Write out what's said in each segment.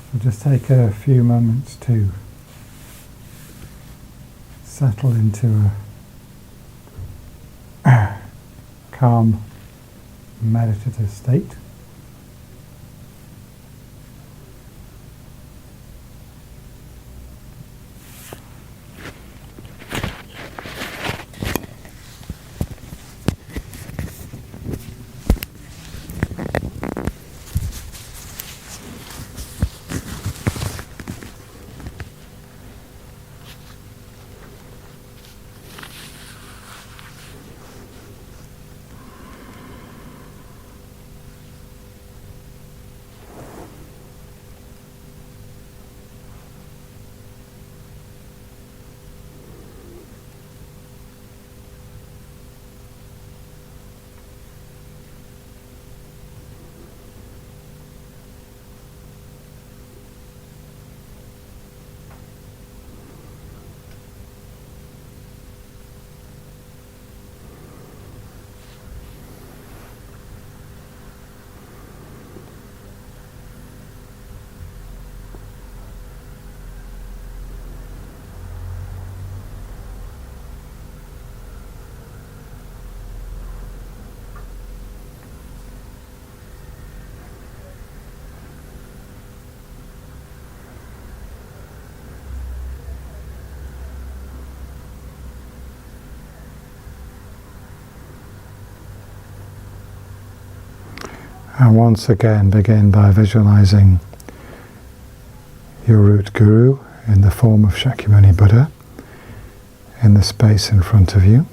So just take a few moments to settle into a calm, meditative state. And once again, begin by visualizing your root guru in the form of Shakyamuni Buddha in the space in front of you.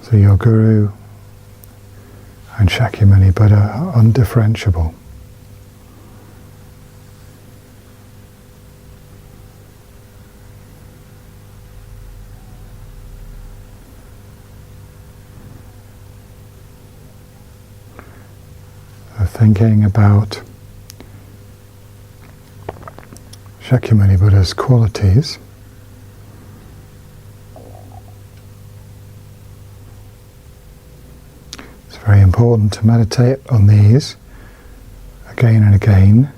So your guru and Shakyamuni Buddha are undifferentiable. Thinking about Shakyamuni Buddha's qualities, it's very important to meditate on these again and again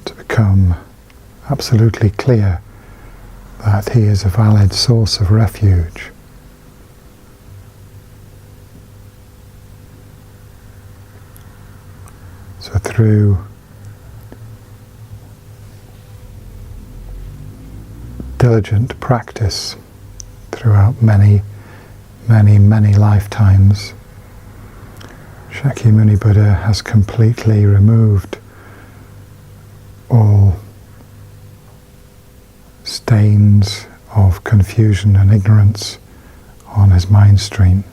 to become absolutely clear that he is a valid source of refuge. So through diligent practice throughout many lifetimes, Shakyamuni Buddha has completely removed all stains of confusion and ignorance on his mind stream.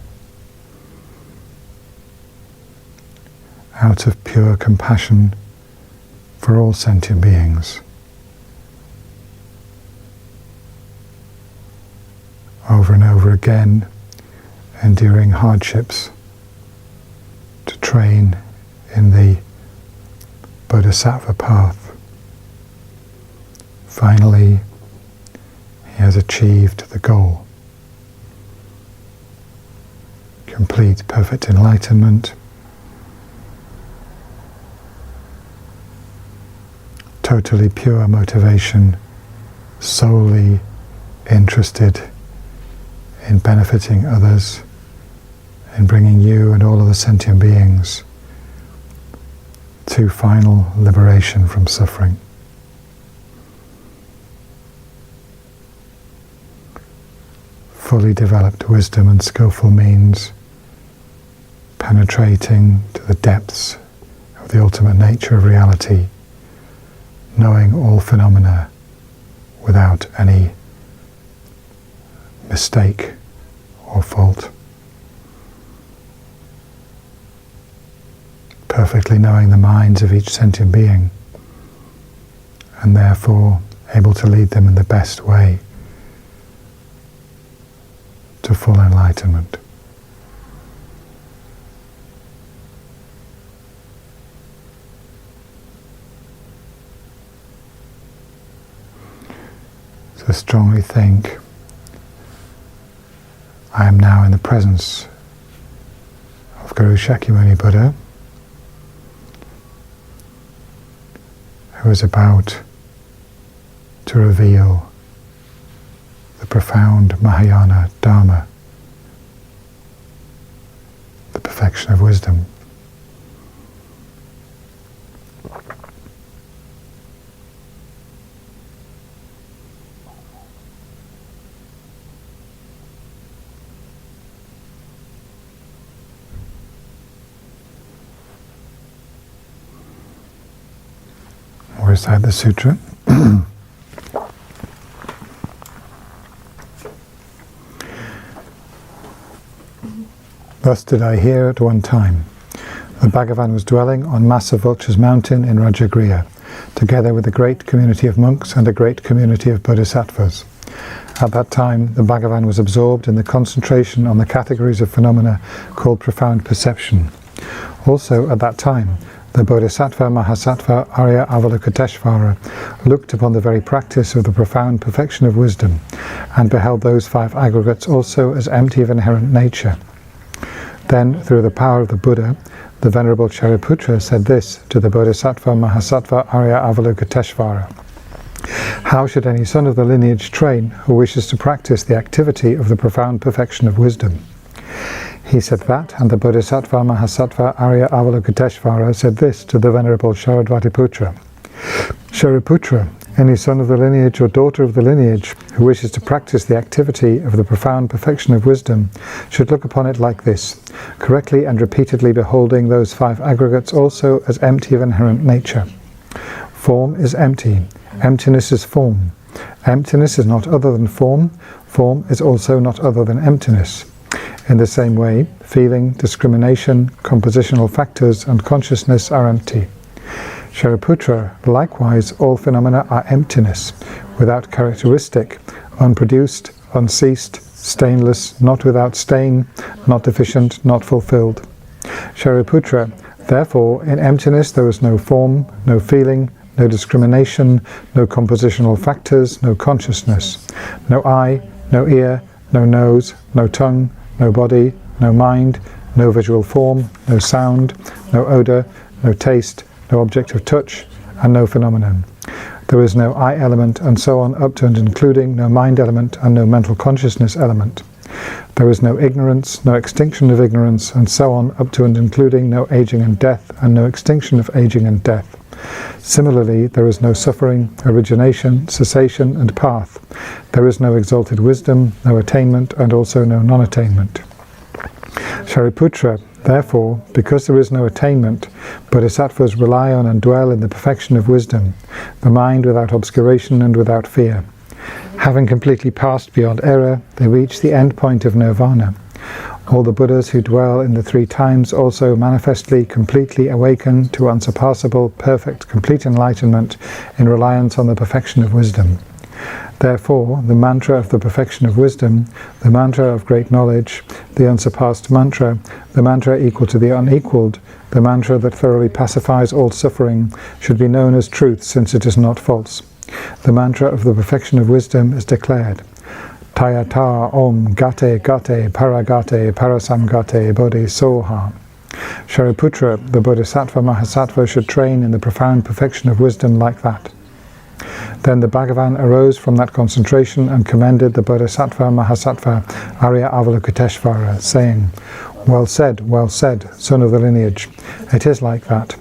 Out of pure compassion for all sentient beings. Over and over again, enduring hardships to train in the Bodhisattva path. Finally, he has achieved the goal. Complete, perfect enlightenment. Totally pure motivation, solely interested in benefiting others, in bringing you and all other sentient beings to final liberation from suffering. Fully developed wisdom and skillful means, penetrating to the depths of the ultimate nature of reality, knowing all phenomena without any mistake or fault. Perfectly knowing the minds of each sentient being, and therefore able to lead them in the best way to full enlightenment. to strongly think, I am now in the presence of Guru Shakyamuni Buddha, who is about to reveal the profound Mahayana Dharma, the perfection of wisdom. Recite the sutra. Thus did I hear at one time. The Bhagavan was dwelling on Massa Vulture's mountain in Rajagriha, together with a great community of monks and a great community of bodhisattvas. At that time, the Bhagavan was absorbed in the concentration on the categories of phenomena called profound perception. Also, at that time, the Bodhisattva Mahasattva Arya Avalokiteshvara looked upon the very practice of the profound perfection of wisdom, and beheld those five aggregates also as empty of inherent nature. Then, through the power of the Buddha, the Venerable Shariputra said this to the Bodhisattva Mahasattva Arya Avalokiteshvara: how should any son of the lineage train who wishes to practice the activity of the profound perfection of wisdom? He said that, and the Bodhisattva Mahasattva Arya Avalokiteshvara said this to the Venerable Sharadvatiputra: Shariputra, any son of the lineage or daughter of the lineage who wishes to practice the activity of the profound perfection of wisdom should look upon it like this, correctly and repeatedly beholding those five aggregates also as empty of inherent nature. Form is empty. Emptiness is form. Emptiness is not other than form. Form is also not other than emptiness. In the same way, feeling, discrimination, compositional factors, and consciousness are empty. Shariputra, likewise, all phenomena are emptiness, without characteristic, unproduced, unceased, stainless, not without stain, not deficient, not fulfilled. Shariputra, therefore, in emptiness there is no form, no feeling, no discrimination, no compositional factors, no consciousness, no eye, no ear, no nose, no tongue, no body, no mind, no visual form, no sound, no odor, no taste, no object of touch, and no phenomenon. There is no I element, and so on up to and including no mind element and no mental consciousness element. There is no ignorance, no extinction of ignorance, and so on up to and including no aging and death, and no extinction of aging and death. Similarly, there is no suffering, origination, cessation, and path. There is no exalted wisdom, no attainment, and also no non-attainment. Shariputra, therefore, because there is no attainment, bodhisattvas rely on and dwell in the perfection of wisdom, the mind without obscuration and without fear. Having completely passed beyond error, they reach the end point of nirvana. All the Buddhas who dwell in the three times also manifestly, completely awaken to unsurpassable, perfect, complete enlightenment in reliance on the perfection of wisdom. Therefore, the mantra of the perfection of wisdom, the mantra of great knowledge, the unsurpassed mantra, the mantra equal to the unequaled, the mantra that thoroughly pacifies all suffering, should be known as truth, since it is not false. The mantra of the perfection of wisdom is declared: Tayata Om Gate Gate Paragate Parasamgate Bodhi Soha. Shariputra, the Bodhisattva Mahasattva, should train in the profound perfection of wisdom like that. Then the Bhagavan arose from that concentration and commended the Bodhisattva Mahasattva Arya Avalokiteshvara, saying, well said, son of the lineage. It is like that.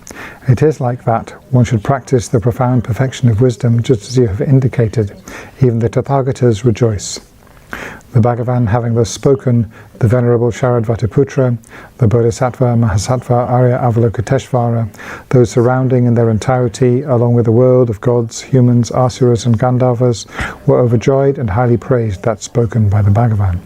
It is like that. One should practice the profound perfection of wisdom just as you have indicated. Even the Tathagatas rejoice. The Bhagavan having thus spoken, the Venerable Sharadvatiputra, the Bodhisattva Mahasattva Arya Avalokiteshvara, those surrounding in their entirety, along with the world of gods, humans, asuras and Gandharvas, were overjoyed and highly praised that spoken by the Bhagavan.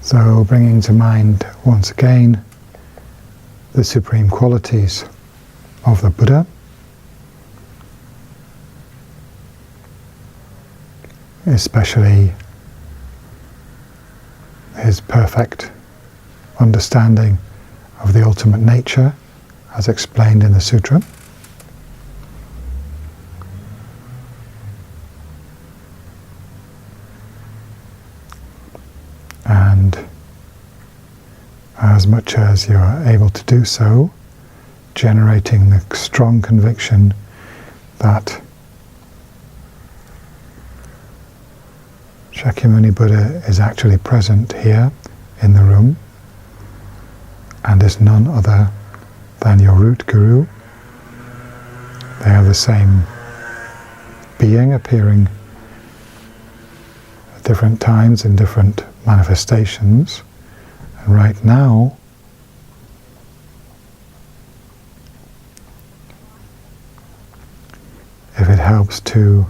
So bringing to mind once again the supreme qualities of the Buddha, especially his perfect understanding of the ultimate nature as explained in the sutra. And as much as you are able to do so, generating the strong conviction that Shakyamuni Buddha is actually present here in the room and is none other than your root guru. They are the same being appearing at different times in different manifestations, and right now if it helps to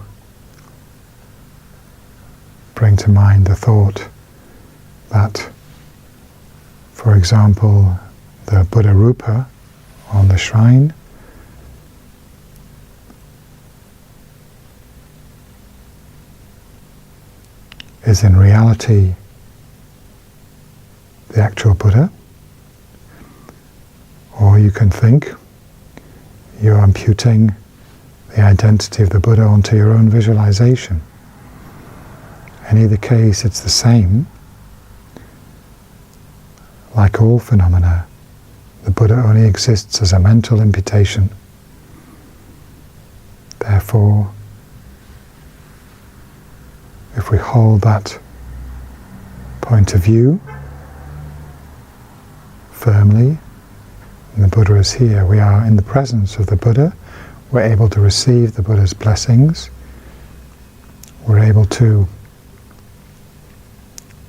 bring to mind the thought that, for example, the Buddha Rupa on the shrine is in reality the actual Buddha, or you can think you're imputing the identity of the Buddha onto your own visualization. In either case, it's the same. Like all phenomena, the Buddha only exists as a mental imputation. Therefore, if we hold that point of view firmly, and the Buddha is here, we are in the presence of the Buddha, we're able to receive the Buddha's blessings, we're able to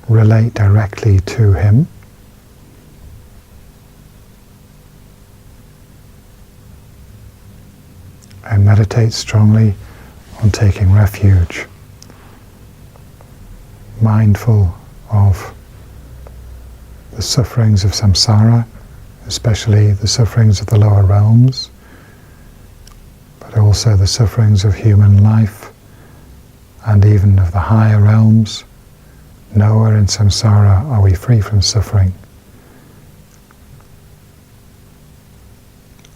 relate directly to him, and meditate strongly on taking refuge, mindful of the sufferings of samsara, especially the sufferings of the lower realms, but also the sufferings of human life and even of the higher realms. Nowhere in samsara are we free from suffering.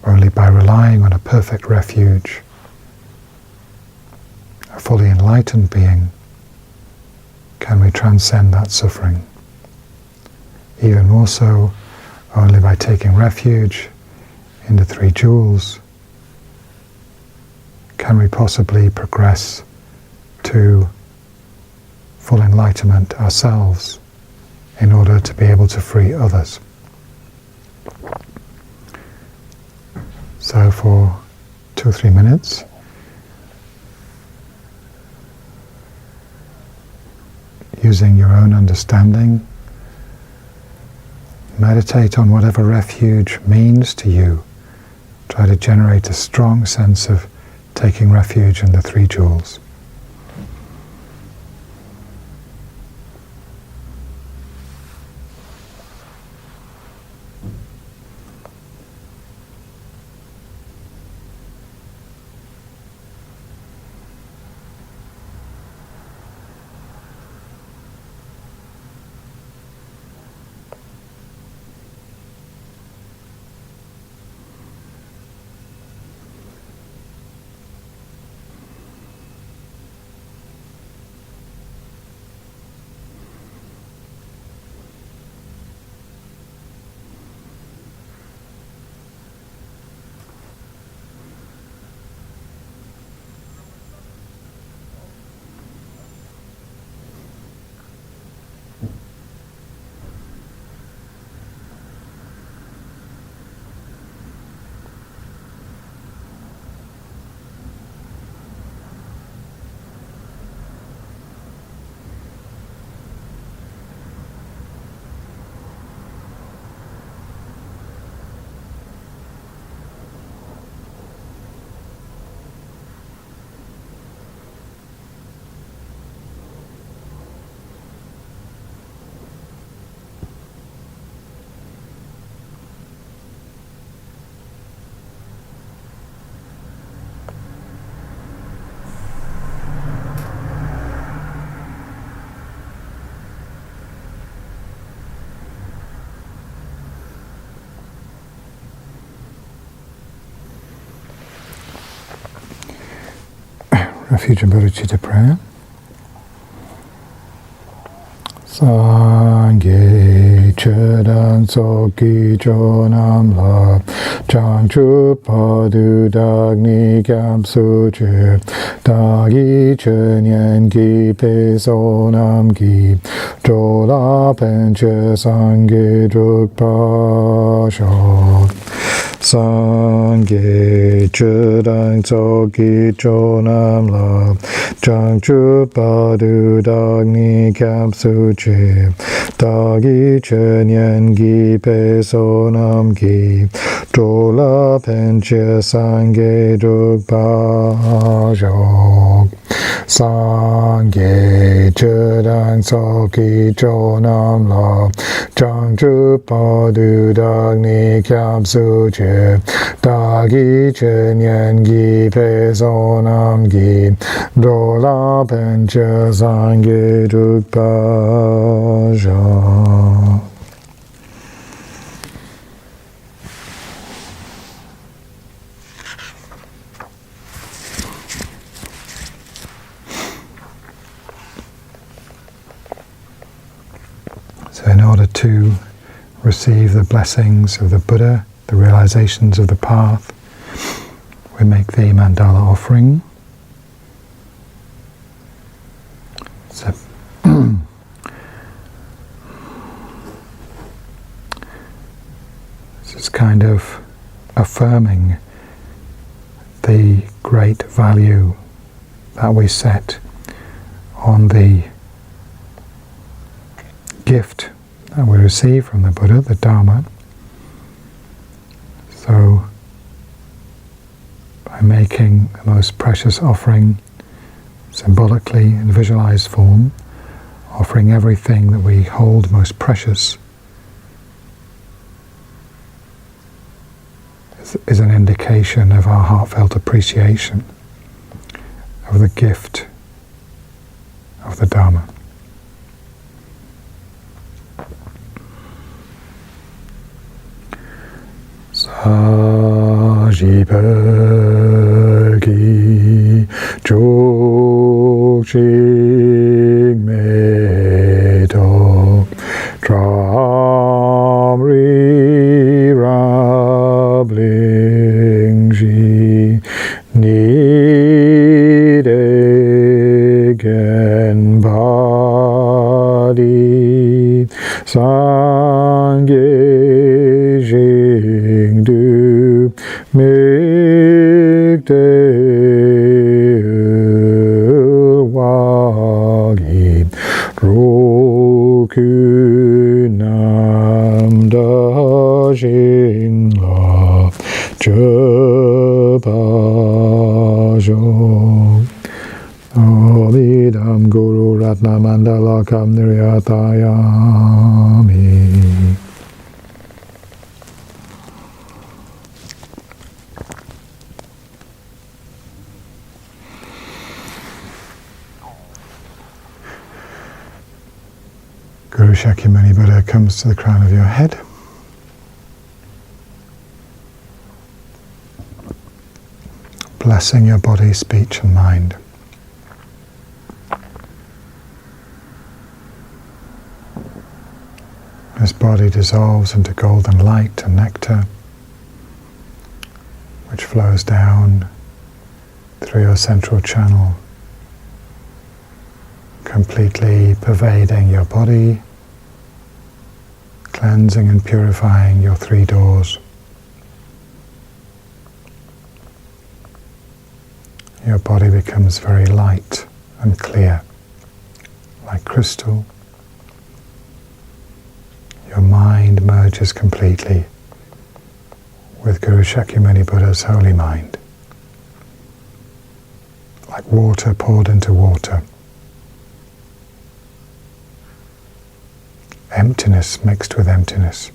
Only by relying on a perfect refuge, a fully enlightened being, can we transcend that suffering. Even more so, only by taking refuge in the three jewels can we possibly progress to full enlightenment ourselves in order to be able to free others. So for 2 or 3 minutes, using your own understanding, meditate on whatever refuge means to you. Try to generate a strong sense of taking refuge in the three jewels. Refuge and Bodhicitta prayer. Sangye Chedang Soki Chonam La Changchu Padu Dagni Kyam Suche Dagi Chenyan Ki Pe Sonam Ki Chola Penche Sangye Drukpa Shok Sangye Chedang Soki Chonam La Changchu Padu Dagni Kyam Suche Dagi Chenyan Gi Pe Sonam Ki Chola Penche Sangye Drukpa Jok Sangye Chedang Soki Chonam La Changchu Padu Dagni Kyam Suche Dagi Chenyan Gi Pe Sonam Ki Chola Penche Sangye Drukpa Jok. So in order to receive the blessings of the Buddha, the realizations of the path, we make the mandala offering. So it's kind of affirming the great value that we set on the gift that we receive from the Buddha, the Dharma. So by making the most precious offering symbolically in visualized form, offering everything that we hold most precious, is an indication of our heartfelt appreciation of the gift of the Dharma. Sajipagi Chokshik Meto Tramri Rablingji Nidegen Badi Sangye Jingdu Mikde Wagi Roku Namda Jingla Jebajo Amidam Guru Ratna Mandala Kam Niryatayami. Guru Shakyamuni Buddha comes to the crown of your head. Blessing your body, speech and mind. This body dissolves into golden light and nectar, which flows down through your central channel, completely pervading your body, cleansing and purifying your three doors. Your body becomes very light and clear, like crystal. Your mind merges completely with Guru Shakyamuni Buddha's holy mind, like water poured into water. Emptiness mixed with emptiness.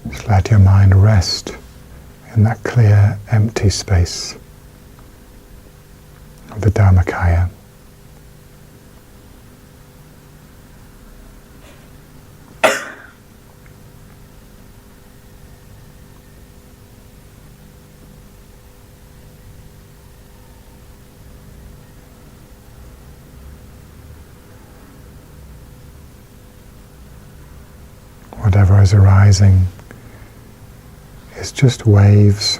Just let your mind rest in that clear, empty space of the Dharmakaya. Whatever is arising is just waves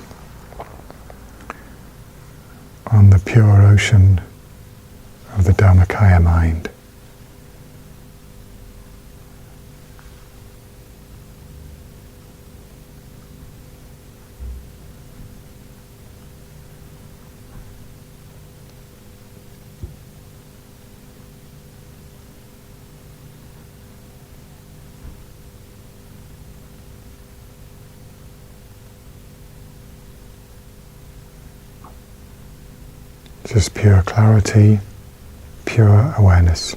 on the pure ocean of the Dharmakaya mind. Just pure clarity, pure awareness.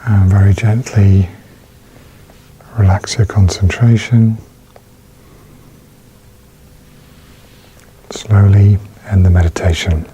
And very gently relax your concentration. Slowly end the meditation.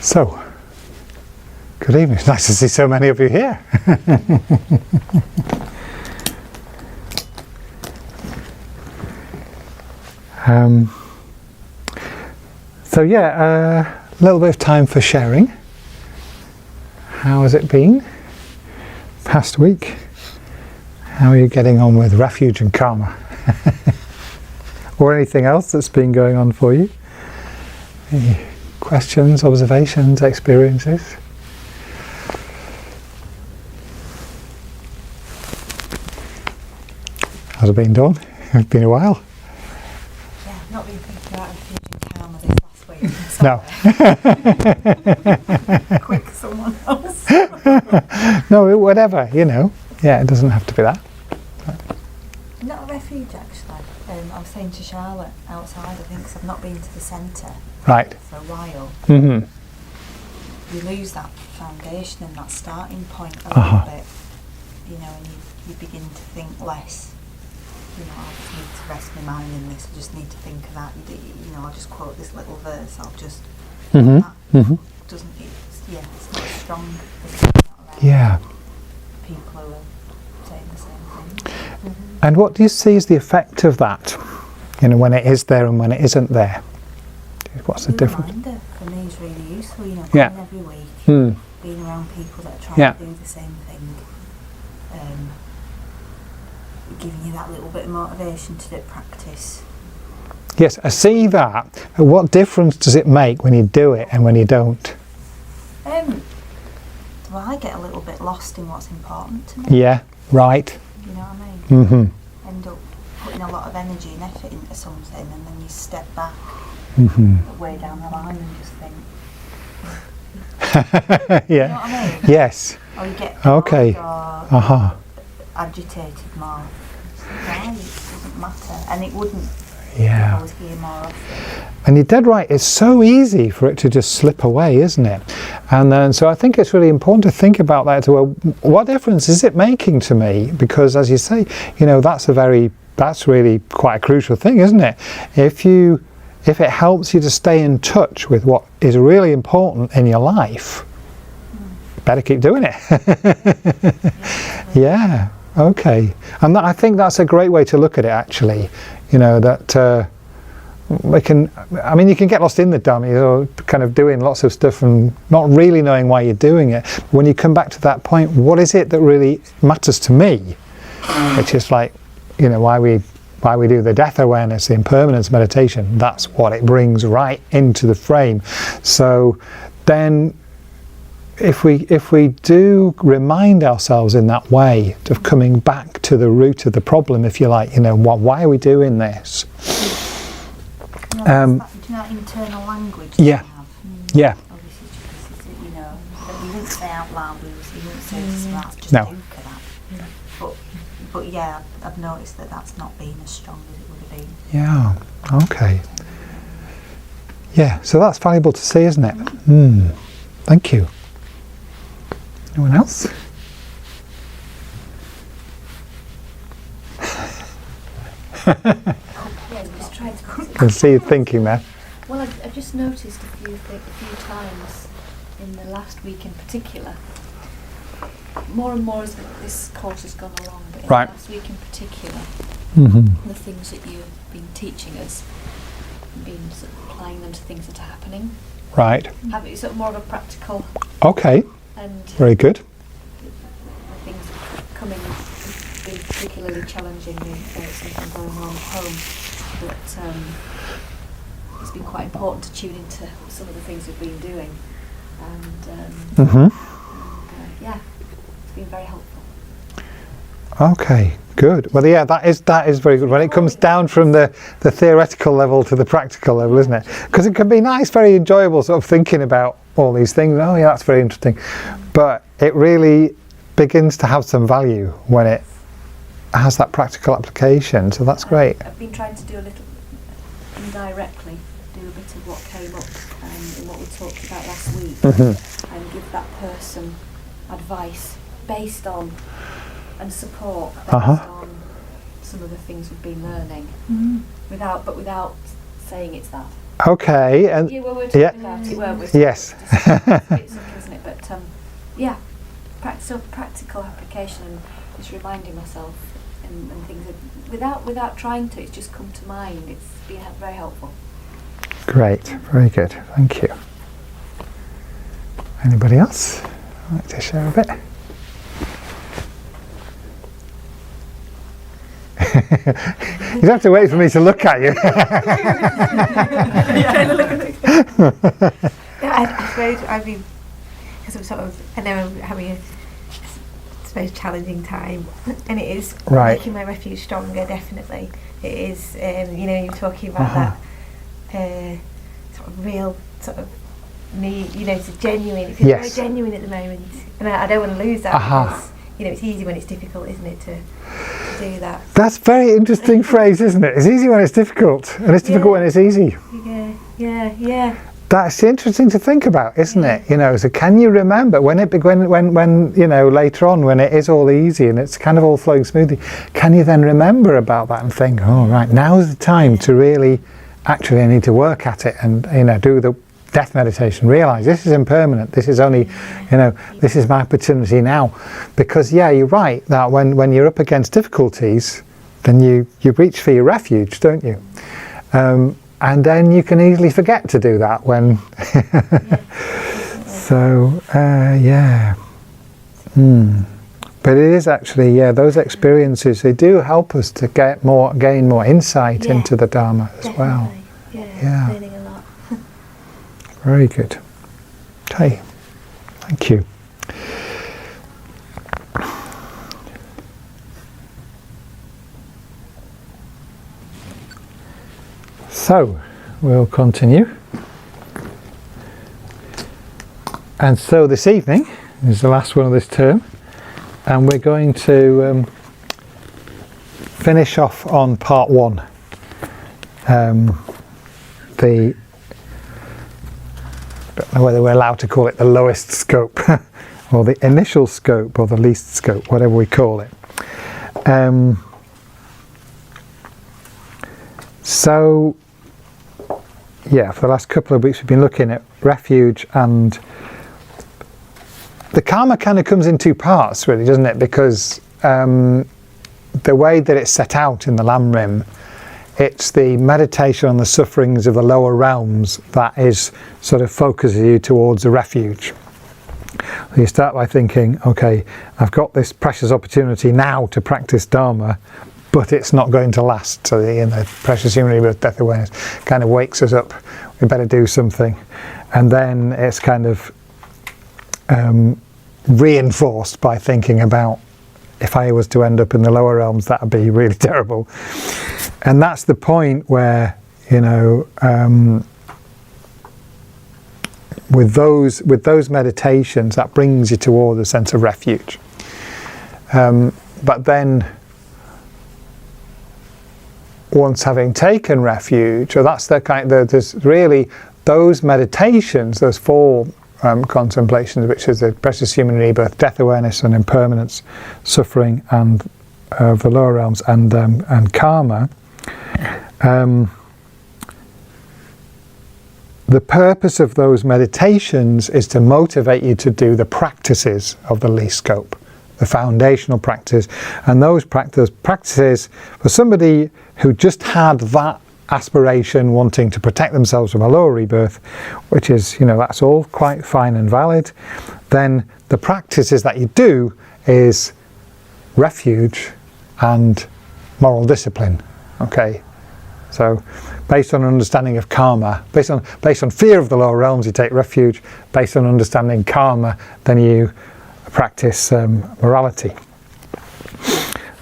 So, good evening. It's nice to see so many of you here. A little bit of time for sharing. How has it been past week? How are you getting on with refuge and karma? Or anything else that's been going on for you? Any questions, observations, experiences? How's it been, Dawn? It's been a while. Yeah, I've not been thinking about refuge and karma this last week. No. Quick, someone else. No, whatever, you know. Yeah, it doesn't have to be that. Not a refuge, actually. I was saying to Charlotte outside, I think, 'cause I've not been to the centre Right. for a while. Mm-hmm. You lose that foundation and that starting point a Uh-huh. little bit, you know, and you begin to think less. You know, I just need to rest my mind in this, I just need to think of that. You know, I'll just quote this little verse, I'll just... Mm-hmm. That Mm-hmm. doesn't, it's not as strong as it's not around Yeah. people who are saying the same thing. Mm-hmm. And what do you see as the effect of that? You know, when it is there and when it isn't there? What's the difference? Reminder for me is really useful, you know, Yeah. coming every week, Mm. being around people that are trying Yeah. to do the same thing, giving you that little bit of motivation to do practice. Yes, I see that. But what difference does it make when you do it and when you don't? Well, I get a little bit lost in what's important to me. Yeah, right. You know what I mean? Mm-hmm. End up putting a lot of energy and effort into something, and then you step back Mm-hmm. way down the line and just think, Yeah. you know what I mean? Yes. Or you get Okay. bored or Uh-huh. agitated more. Why? It doesn't matter, and it wouldn't if I Yeah. was here more often. And you're dead right. It's so easy for it to just slip away, isn't it? And then, so I think it's really important to think about that. Well, what difference is it making to me? Because, as you say, you know, that's really quite a crucial thing, isn't it? If if it helps you to stay in touch with what is really important in your life, better keep doing it. Yeah, okay. And I think that's a great way to look at it, actually. You know, that you can get lost in the Dharma, or kind of doing lots of stuff and not really knowing why you're doing it. When you come back to that point, what is it that really matters to me? Which is like, you know, why we do the death awareness, the impermanence meditation. That's what it brings right into the frame. So then if we do remind ourselves in that way of coming back to the root of the problem, if you like, you know, why are we doing this? Do you know that internal language that Yeah. we have? Yeah. Obviously, because you know, that we wouldn't say out loud, we wouldn't say this and that, just No. think of that. But yeah, I've noticed that that's not been as strong as it would have been. Yeah, okay. Yeah, so that's valuable to see, isn't it? Thank you. Anyone else? Just trying to I can see you thinking there. Well, I've just noticed a few times in the last week in particular, more and more as this course has gone along, but in Right. the last week in particular, Mm-hmm. the things that you've been teaching us, been sort of applying them to things that are happening, Right. having it sort of more of a practical, Okay. and Very good. the things coming being particularly challenging with something going on at home, but it's been quite important to tune into some of the things we've been doing, and Mm-hmm. yeah, it's been very helpful. Okay. Good. Well, yeah, that is very good when it comes down from the theoretical level to the practical level, isn't it? Because it can be nice, very enjoyable, sort of thinking about all these things. Oh, yeah, that's very interesting. But it really begins to have some value when it has that practical application. So that's great. I've been trying to do a little indirectly, do a bit of what came up in what we talked about last week, and give that person advice based on and support based on some of the things we've been learning, without saying it's that. Okay. And Yeah, well, we're talking about it, weren't we? yes. It's simple, isn't it? But yeah, practical application, and just reminding myself and things without trying to. It's just come to mind. It's been very helpful. Great. Very good. Thank you. Anybody else like to share a bit? You have to wait for me to look at you. I suppose I've been, because I know I'm having a challenging time, and it is Right. making my refuge stronger, definitely. It is, you're talking about that sort of real sort of need, it's genuine, it feels Yes. very genuine at the moment, and I don't want to lose that because, it's easy when it's difficult, isn't it, to do that. That's a very interesting phrase, isn't it? It's easy when it's difficult, and it's difficult when it's easy. Yeah. That's interesting to think about, isn't it? So can you remember when later on when it is all easy and it's kind of all flowing smoothly, can you then remember about that and think, oh right, now's the time to really actually I need to work at it and do the death meditation, realize this is impermanent, this is only this is my opportunity now. Because you're right that when you're up against difficulties, then you reach for your refuge, don't you? And then you can easily forget to do that when so but it is actually those experiences, they do help us to gain more insight into the Dharma as well. Yeah. Learning a lot. Very good. Okay, thank you. So, we'll continue. And so this evening is the last one of this term, and we're going to finish off on part one. I don't know whether we're allowed to call it the lowest scope or the initial scope or the least scope, whatever we call it. So for the last couple of weeks we've been looking at refuge, and the karma kind of comes in two parts, really, doesn't it? Because the way that it's set out in the Lamrim, it's the meditation on the sufferings of the lower realms that is sort of focuses you towards a refuge. You start by thinking, okay, I've got this precious opportunity now to practice Dharma, but it's not going to last. So the precious human rebirth, death awareness kind of wakes us up. We better do something. And then it's kind of reinforced by thinking about, if I was to end up in the lower realms, that would be really terrible. And that's the point where, with those meditations, that brings you toward a sense of refuge. But then, once having taken refuge, so that's there's really those meditations, those four contemplations, which is the precious human rebirth, death awareness and impermanence, suffering and the lower realms, and karma. The purpose of those meditations is to motivate you to do the practices of the least scope, the foundational practice. And those practices, for somebody who just had that aspiration, wanting to protect themselves from a lower rebirth, which is, that's all quite fine and valid, then the practices that you do is refuge and moral discipline. Okay, so based on understanding of karma, based on fear of the lower realms, you take refuge. Based on understanding karma, then you practice morality.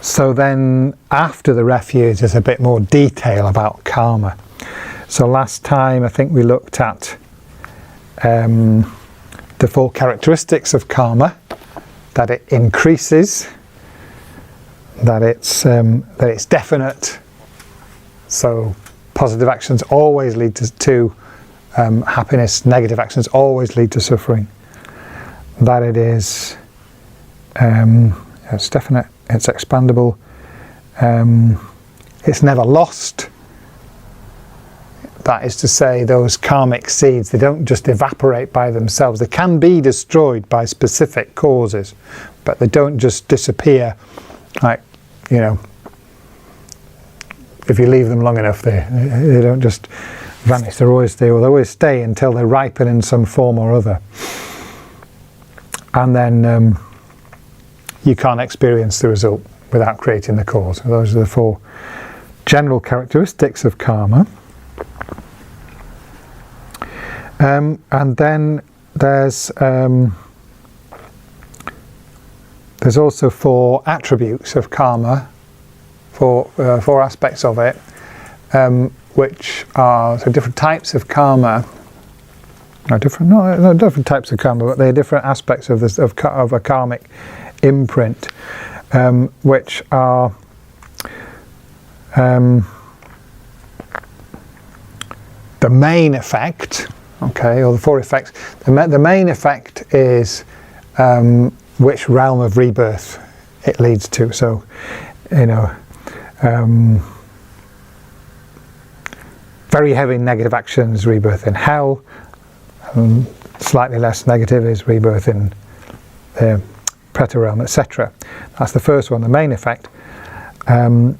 So then, after the refuge, there's a bit more detail about karma. So last time, I think we looked at the four characteristics of karma: that it increases, that it's definite. So positive actions always lead to happiness. Negative actions always lead to suffering. That it is, it's definite. It's expandable. It's never lost. That is to say, those karmic seeds, they don't just evaporate by themselves. They can be destroyed by specific causes, but they don't just disappear. Like, if you leave them long enough, they don't just vanish. They always stay until they ripen in some form or other. And then you can't experience the result without creating the cause. Those are the four general characteristics of karma. And then there's also four attributes of karma, four aspects of it, which are different types of karma. Different types of karma, but they're different aspects of a karmic imprint, which are the main effect. Okay, or the four effects. The main effect is which realm of rebirth it leads to. So, very heavy negative actions, rebirth in hell. Slightly less negative is rebirth in the Preta realm, etc. That's the first one, the main effect. That's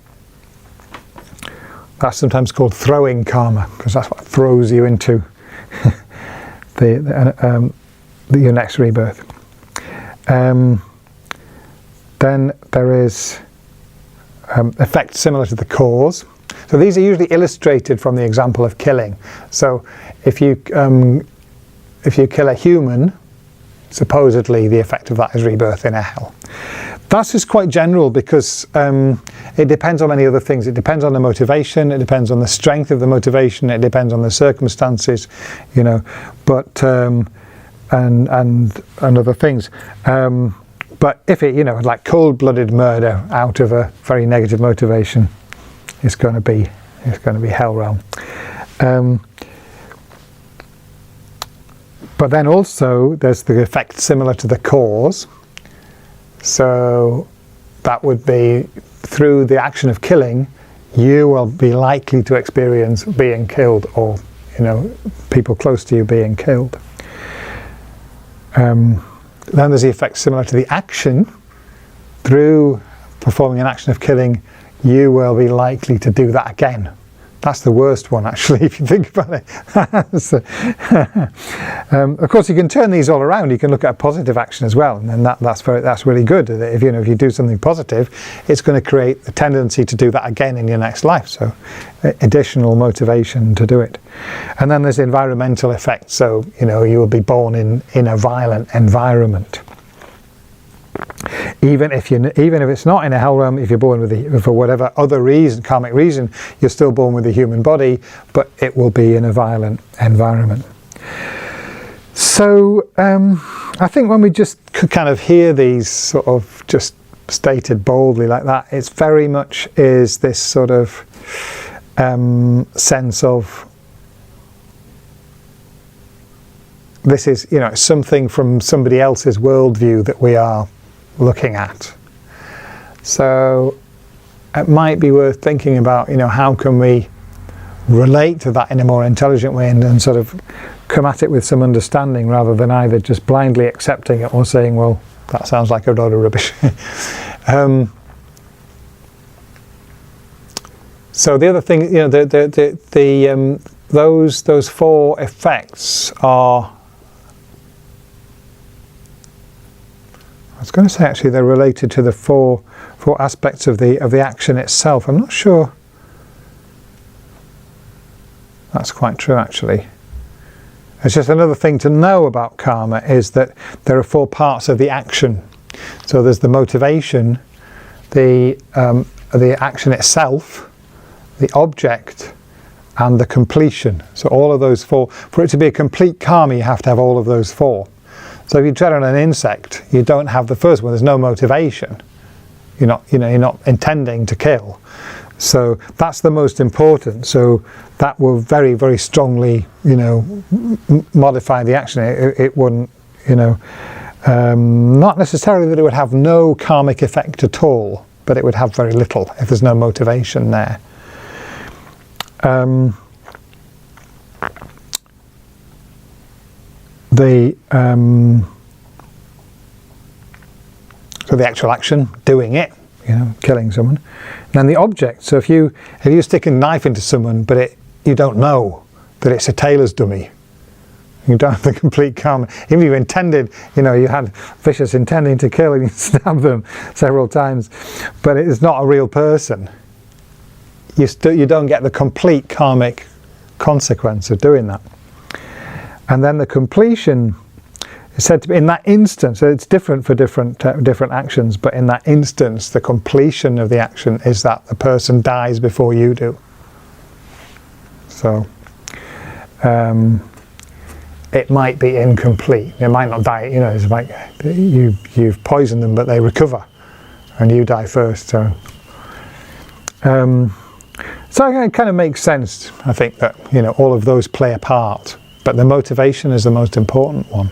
sometimes called throwing karma, because that's what throws you into your next rebirth. Then there is effect similar to the cause. So these are usually illustrated from the example of killing. So if you kill a human, supposedly the effect of that is rebirth in a hell. That's just quite general, because it depends on many other things. It depends on the motivation, it depends on the strength of the motivation, it depends on the circumstances, but and other things. But if it, like cold-blooded murder out of a very negative motivation, it's going to be hell realm. But then also there's the effect similar to the cause. So that would be through the action of killing, you will be likely to experience being killed, or people close to you being killed. Then there's the effect similar to the action. Through performing an action of killing, you will be likely to do that again. That's the worst one, actually, if you think about it. So, of course, you can turn these all around. You can look at a positive action as well, and then that's really good. If you do something positive, it's going to create the tendency to do that again in your next life. So, additional motivation to do it. And then there's environmental effects. So, you will be born in a violent environment. Even if it's not in a hell realm, if you're born for whatever other reason, karmic reason, you're still born with a human body, but it will be in a violent environment. So I think when we just kind of hear these sort of just stated boldly like that, it's very much is this sort of sense of this is something from somebody else's worldview that we are looking at. So it might be worth thinking about, how can we relate to that in a more intelligent way and sort of come at it with some understanding rather than either just blindly accepting it or saying, well, that sounds like a load of rubbish. So the other thing, those four effects are, I was going to say actually they're related to the four aspects of the action itself. I'm not sure that's quite true actually. It's just another thing to know about karma is that there are four parts of the action. So there's the motivation, the action itself, the object, and the completion. So all of those four, for it to be a complete karma, you have to have all of those four. So if you tread on an insect, you don't have the first one. There's no motivation. You're not intending to kill. So that's the most important. So that will very, very strongly, modify the action. It wouldn't, not necessarily that it would have no karmic effect at all, but it would have very little if there's no motivation there. So the actual action, doing it, killing someone, and then the object. So if you stick a knife into someone, but you don't know that it's a tailor's dummy, you don't have the complete karma. Even if you intended, you had vicious intending to kill and you stab them several times, but it is not a real person. You don't get the complete karmic consequence of doing that. And then the completion is said to be in that instance. So it's different for different actions, but in that instance, the completion of the action is that the person dies before you do. So it might be incomplete. It might not die. It's like you've poisoned them, but they recover, and you die first. So it kind of makes sense. I think that all of those play a part. But the motivation is the most important one,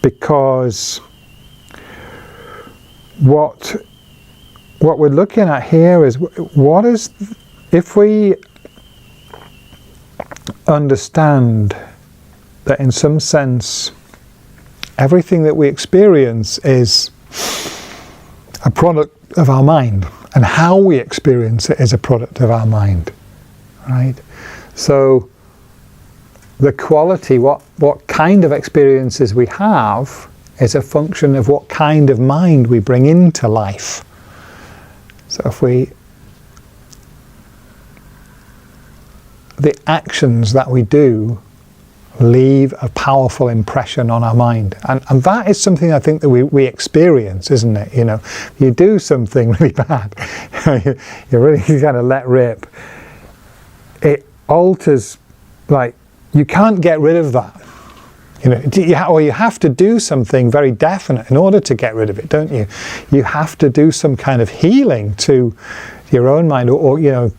because what we're looking at here is if we understand that in some sense everything that we experience is a product of our mind, and how we experience it is a product of our mind, right? So the quality, what kind of experiences we have is a function of what kind of mind we bring into life. So the actions that we do leave a powerful impression on our mind. And that is something I think that we experience, isn't it? You do something really bad, you really kind of let rip. It alters, you can't get rid of that. Or you have to do something very definite in order to get rid of it, don't you? You have to do some kind of healing to your own mind, or you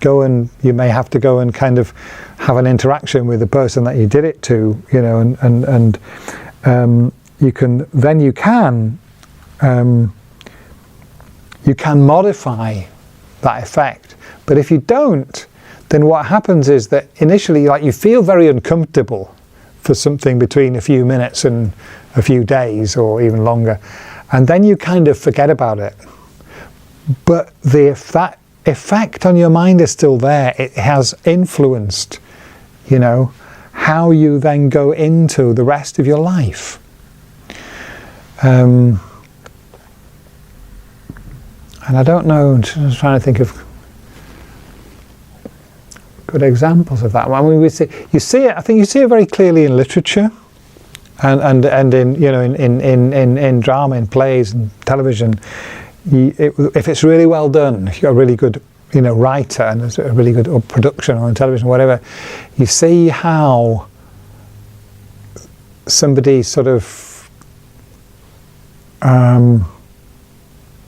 may have to go and kind of have an interaction with the person that you did it to, and you can modify that effect. But if you don't, then what happens is that initially, like, you feel very uncomfortable for something between a few minutes and a few days or even longer, and then you kind of forget about it. But that effect on your mind is still there. It has influenced, you know, how you then go into the rest of your life. And I don't know, I'm just trying to think of good examples of that. I mean, you see it. I think you see it very clearly in literature, and in, you know, in drama, in plays and television. If it's really well done, if you've got a really good, you know, writer and there's a really good production on television, whatever, you see how somebody sort of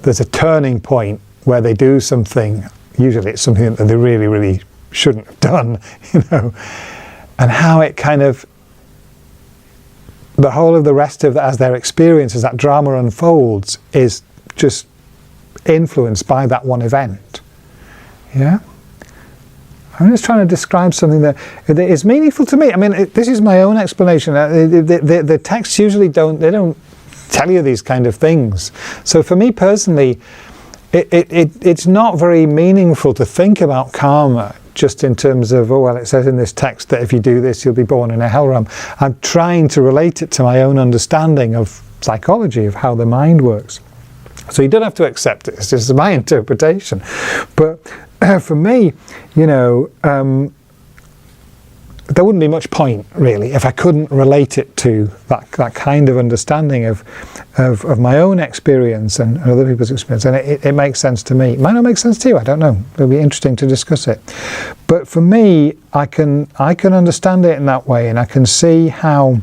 there's a turning point where they do something. Usually it's something that they really, really shouldn't have done, you know, and how it kind of, the whole of the rest of that, as their experience, as that drama unfolds, is just influenced by that one event. Yeah, I'm just trying to describe something that is meaningful to me. I mean, this is my own explanation. The texts usually don't tell you these kind of things. So for me personally, it's not very meaningful to think about karma just in terms of, oh, well, it says in this text that if you do this, you'll be born in a hell realm. I'm trying to relate it to my own understanding of psychology, of how the mind works. So you don't have to accept it. It's just my interpretation. But for me, you know, there wouldn't be much point, really, if I couldn't relate it to that kind of understanding of my own experience and other people's experience. And it makes sense to me. It might not make sense to you, I don't know. It'll be interesting to discuss it. But for me, I can understand it in that way, and I can see how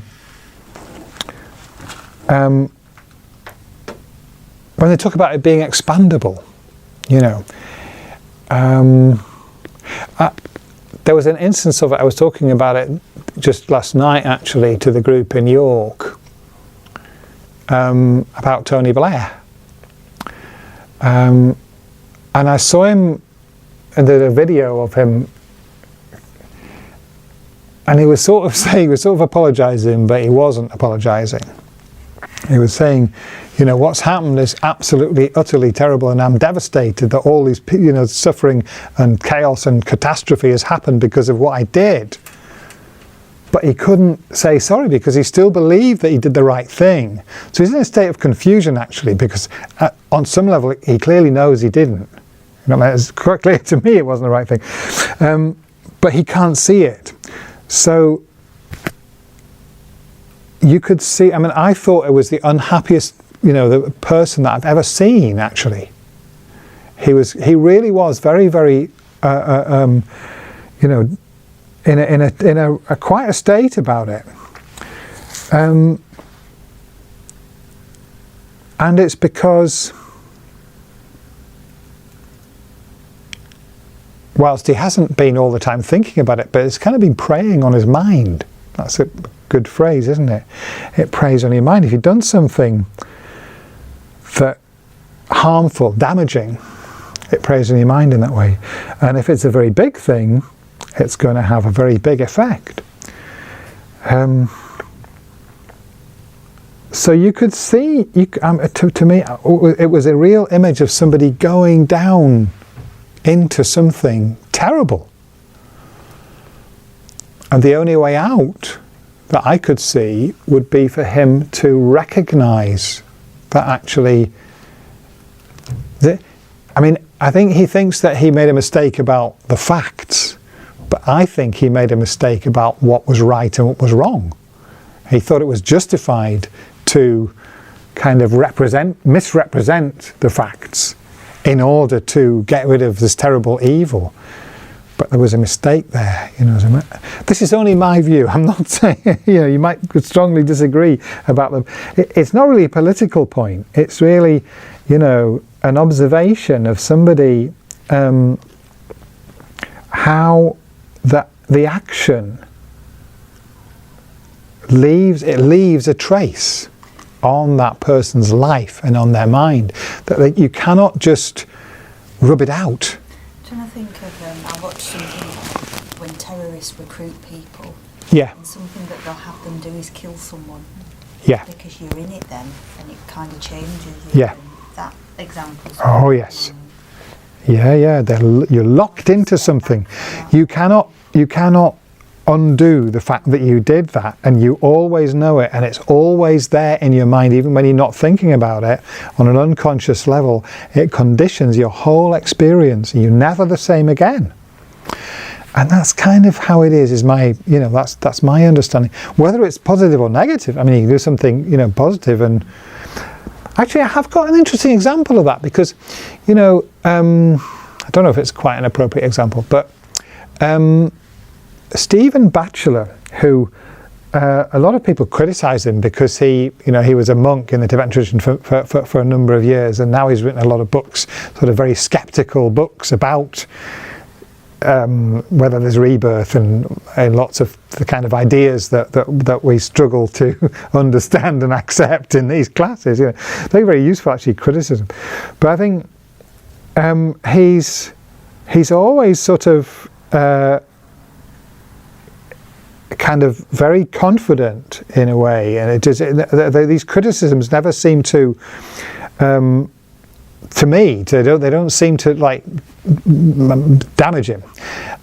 when they talk about it being expandable, you know, there was an instance of it, I was talking about it just last night actually to the group in York, about Tony Blair. And I saw him, and there's a video of him, and he was sort of saying, he was sort of apologising, but he wasn't apologising. He was saying, you know, what's happened is absolutely, utterly terrible, and I'm devastated that all these, you know, suffering and chaos and catastrophe has happened because of what I did. But he couldn't say sorry because he still believed that he did the right thing. So he's in a state of confusion, actually, because on some level he clearly knows he didn't. You know, it's quite clear to me it wasn't the right thing. But he can't see it. So you could see, I mean, I thought it was the unhappiest, you know, the person that I've ever seen, actually. He really was very, very, you know, in a quite a state about it. And it's because, whilst he hasn't been all the time thinking about it, but it's kind of been preying on his mind. That's a good phrase, isn't it? It preys on your mind. If you've done something that harmful, damaging, it preys on your mind in that way. And if it's a very big thing, it's going to have a very big effect. So you could see, to me, it was a real image of somebody going down into something terrible. And the only way out that I could see would be for him to recognise that actually, I think he thinks that he made a mistake about the facts, but I think he made a mistake about what was right and what was wrong. He thought it was justified to kind of misrepresent the facts in order to get rid of this terrible evil. But there was a mistake there, you know. This is only my view. I'm not saying, you know, you might strongly disagree about them. It's not really a political point. It's really, you know, an observation of somebody, how the action leaves a trace on that person's life and on their mind, that you cannot just rub it out. I'm trying to think of, I watched something when terrorists recruit people, Yeah, and something that they'll have them do is kill someone yeah. because you're in it then, and it kind of changes you. Yeah. And that example. Oh, yes. Yeah, you're locked into something. You cannot undo the fact that you did that, and you always know it, and it's always there in your mind, even when you're not thinking about it. On an unconscious level, it conditions your whole experience. You're never the same again. And that's kind of how it is my, that's my understanding. Whether it's positive or negative, I mean, you can do something, positive. And actually, I have got an interesting example of that because, I don't know if it's quite an appropriate example, but Stephen Batchelor, who a lot of people criticise him because he was a monk in the Tibetan tradition for a number of years, and now he's written a lot of books, sort of very sceptical books about whether there's rebirth and lots of the kind of ideas that we struggle to understand and accept in these classes. Very, very useful actually criticism. But I think he's always sort of kind of very confident in a way, and these criticisms never seem to me, they don't seem to like damage him.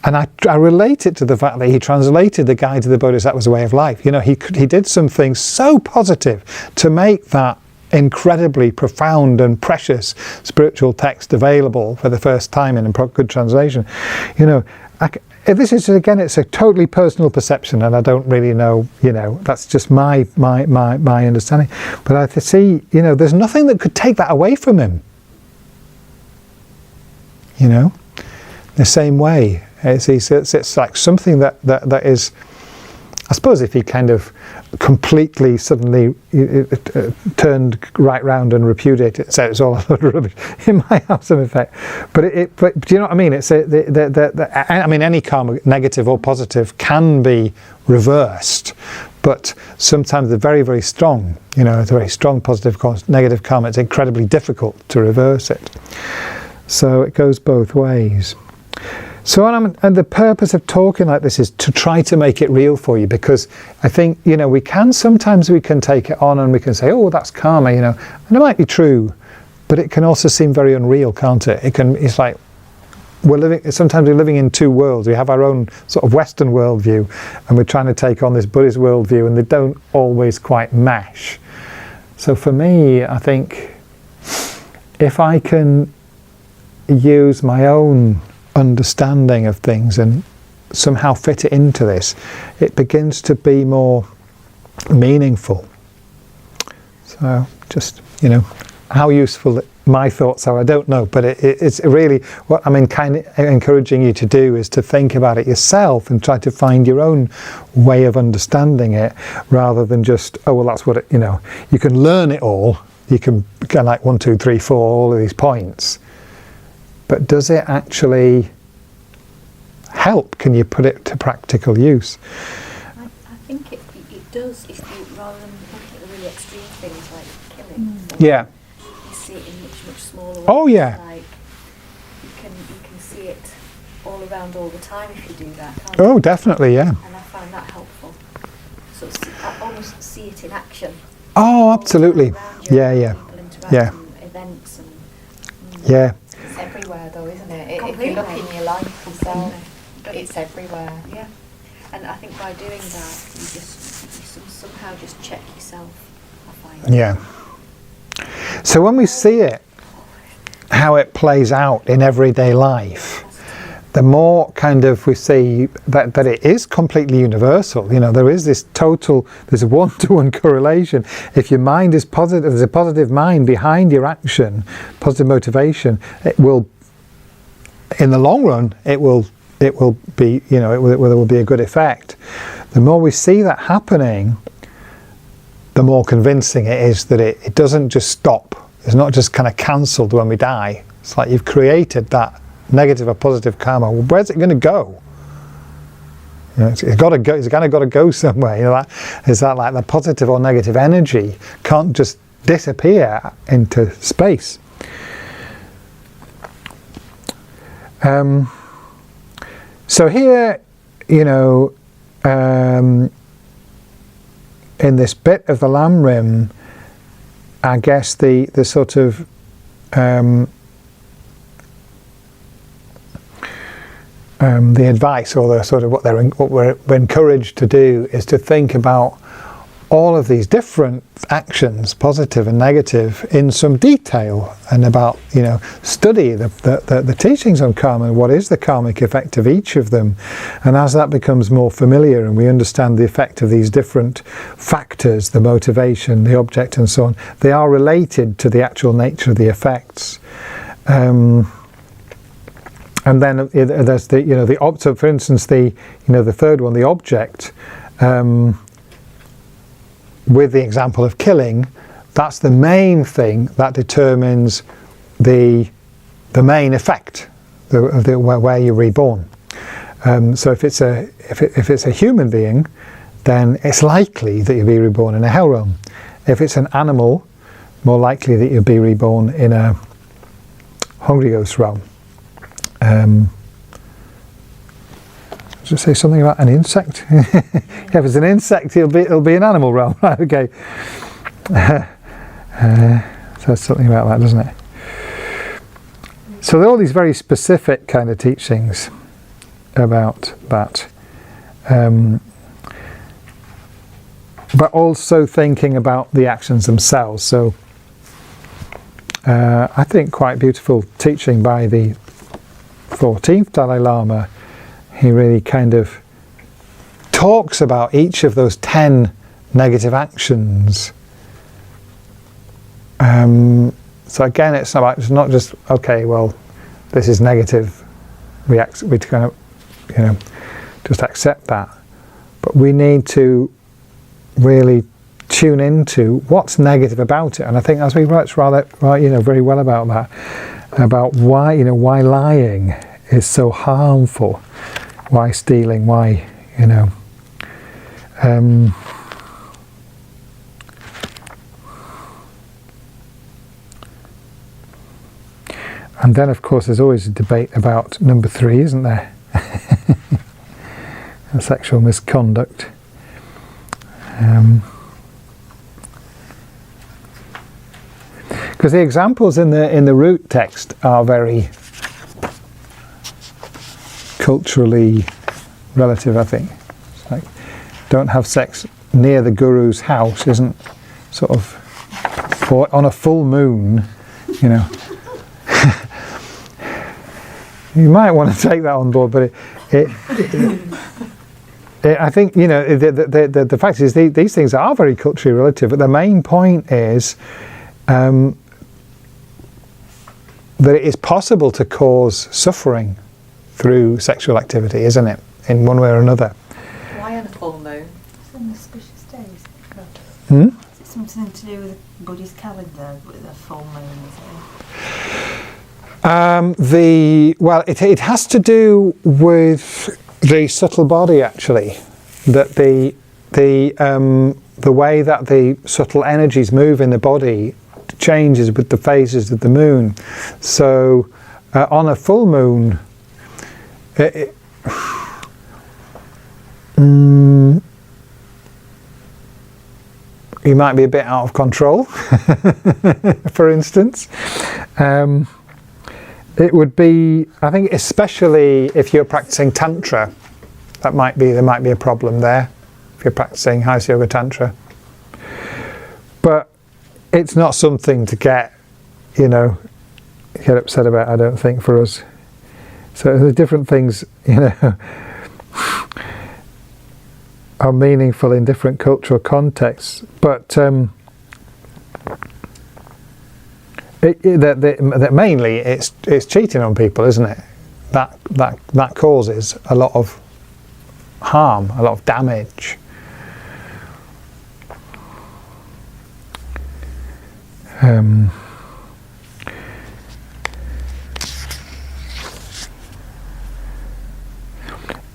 And I relate it to the fact that he translated the Guide to the Bodhisattva's Way of Life. He did something so positive to make that incredibly profound and precious spiritual text available for the first time in a good translation. This is, again, it's a totally personal perception, and I don't really know, that's just my understanding. But I see, there's nothing that could take that away from him. The same way. It's like something that is, I suppose if he kind of completely suddenly turned right round and repudiated it, so it's all a load of rubbish, it might have some effect. But do you know what I mean? It's I mean, any karma, negative or positive, can be reversed, but sometimes they're very, very strong. It's a very strong positive, negative karma. It's incredibly difficult to reverse it. So it goes both ways. So and the purpose of talking like this is to try to make it real for you, because I think, we can take it on and we can say, oh, that's karma, and it might be true, but it can also seem very unreal, can't it? It's like sometimes we're living in two worlds. We have our own sort of Western worldview, and we're trying to take on this Buddhist worldview, and they don't always quite mesh. So for me, I think if I can use my own understanding of things and somehow fit it into this, it begins to be more meaningful. So just, how useful my thoughts are, I don't know, but it's really what I'm kind of encouraging you to do is to think about it yourself and try to find your own way of understanding it, rather than just, oh, well, that's what it, you can learn it all, you can go like 1, 2, 3, 4, all of these points. But does it actually help? Can you put it to practical use? I think it does, if you, rather than looking at the really extreme things like killing. Yeah. You see it in much smaller ways. Oh, yeah. Like you can see it all around all the time if you do that, can't Oh, you? definitely, yeah. And I find that helpful. So I almost see it in action. Oh, absolutely. Yeah. People interact Yeah. and events and yeah. It's everywhere though, isn't it? If Completely. you look in your life yourself, it's everywhere. Yeah, and I think by doing that, you somehow just check yourself. I find. Yeah. So when we see it, how it plays out in everyday life, the more kind of we see that it is completely universal. There is there's a one-to-one correlation. If your mind is positive, there's a positive mind behind your action, positive motivation, it will, in the long run, it will be, it will be a good effect. The more we see that happening, the more convincing it is that it doesn't just stop. It's not just kind of cancelled when we die. It's like you've created that negative or positive karma. Well, where's it going to go? It's got to go. It's kind of got to go somewhere. Is that like the positive or negative energy can't just disappear into space. So here you know, in this bit of the lamb rim, I guess the sort of the advice, or the sort of what we're encouraged to do, is to think about all of these different actions, positive and negative, in some detail, and about, you know, study the teachings on karma and what is the karmic effect of each of them. And as that becomes more familiar and we understand the effect of these different factors, the motivation, the object, and so on, they are related to the actual nature of the effects. And then there's the, you know, so for instance, the third one, the object, with the example of killing, that's the main thing that determines the main effect of where you're reborn. So if it's a human being, then it's likely that you'll be reborn in a hell realm. If it's an animal, more likely that you'll be reborn in a hungry ghost realm. Just say something about an insect. If it's an insect, it'll be an animal realm, right? Okay. Says something about that, doesn't it? So there are all these very specific kind of teachings about that, but also thinking about the actions themselves. So I think quite beautiful teaching by the 14th Dalai Lama. He really kind of talks about each of those 10 negative actions. So again, it's not just, okay, well, this is negative. We kind of, you know, just accept that. But we need to really tune into what's negative about it. And I think as we write very well about that, about why lying is so harmful. Why stealing? Why, you know? And then, of course, there's always a debate about number 3, isn't there? Sexual misconduct. Because the examples in the root text are very culturally relative, I think. It's like, don't have sex near the guru's house isn't sort of, or on a full moon, you know. You might want to take that on board, but I think, you know, the fact is these things are very culturally relative, but the main point is that it is possible to cause suffering through sexual activity, isn't it? In one way or another. Why on a full moon? Some auspicious days. Hmm? Is it something to do with the Buddhist calendar, with the full moon, is it? It has to do with the subtle body, actually. That the way that the subtle energies move in the body changes with the phases of the moon. So on a full moon, you might be a bit out of control, for instance. It would be, I think, especially if you're practicing Tantra, there might be a problem there, if you're practicing Hatha Yoga Tantra. But it's not something to get upset about, I don't think, for us. So the different things, are meaningful in different cultural contexts. But that mainly it's cheating on people, isn't it? That causes a lot of harm, a lot of damage.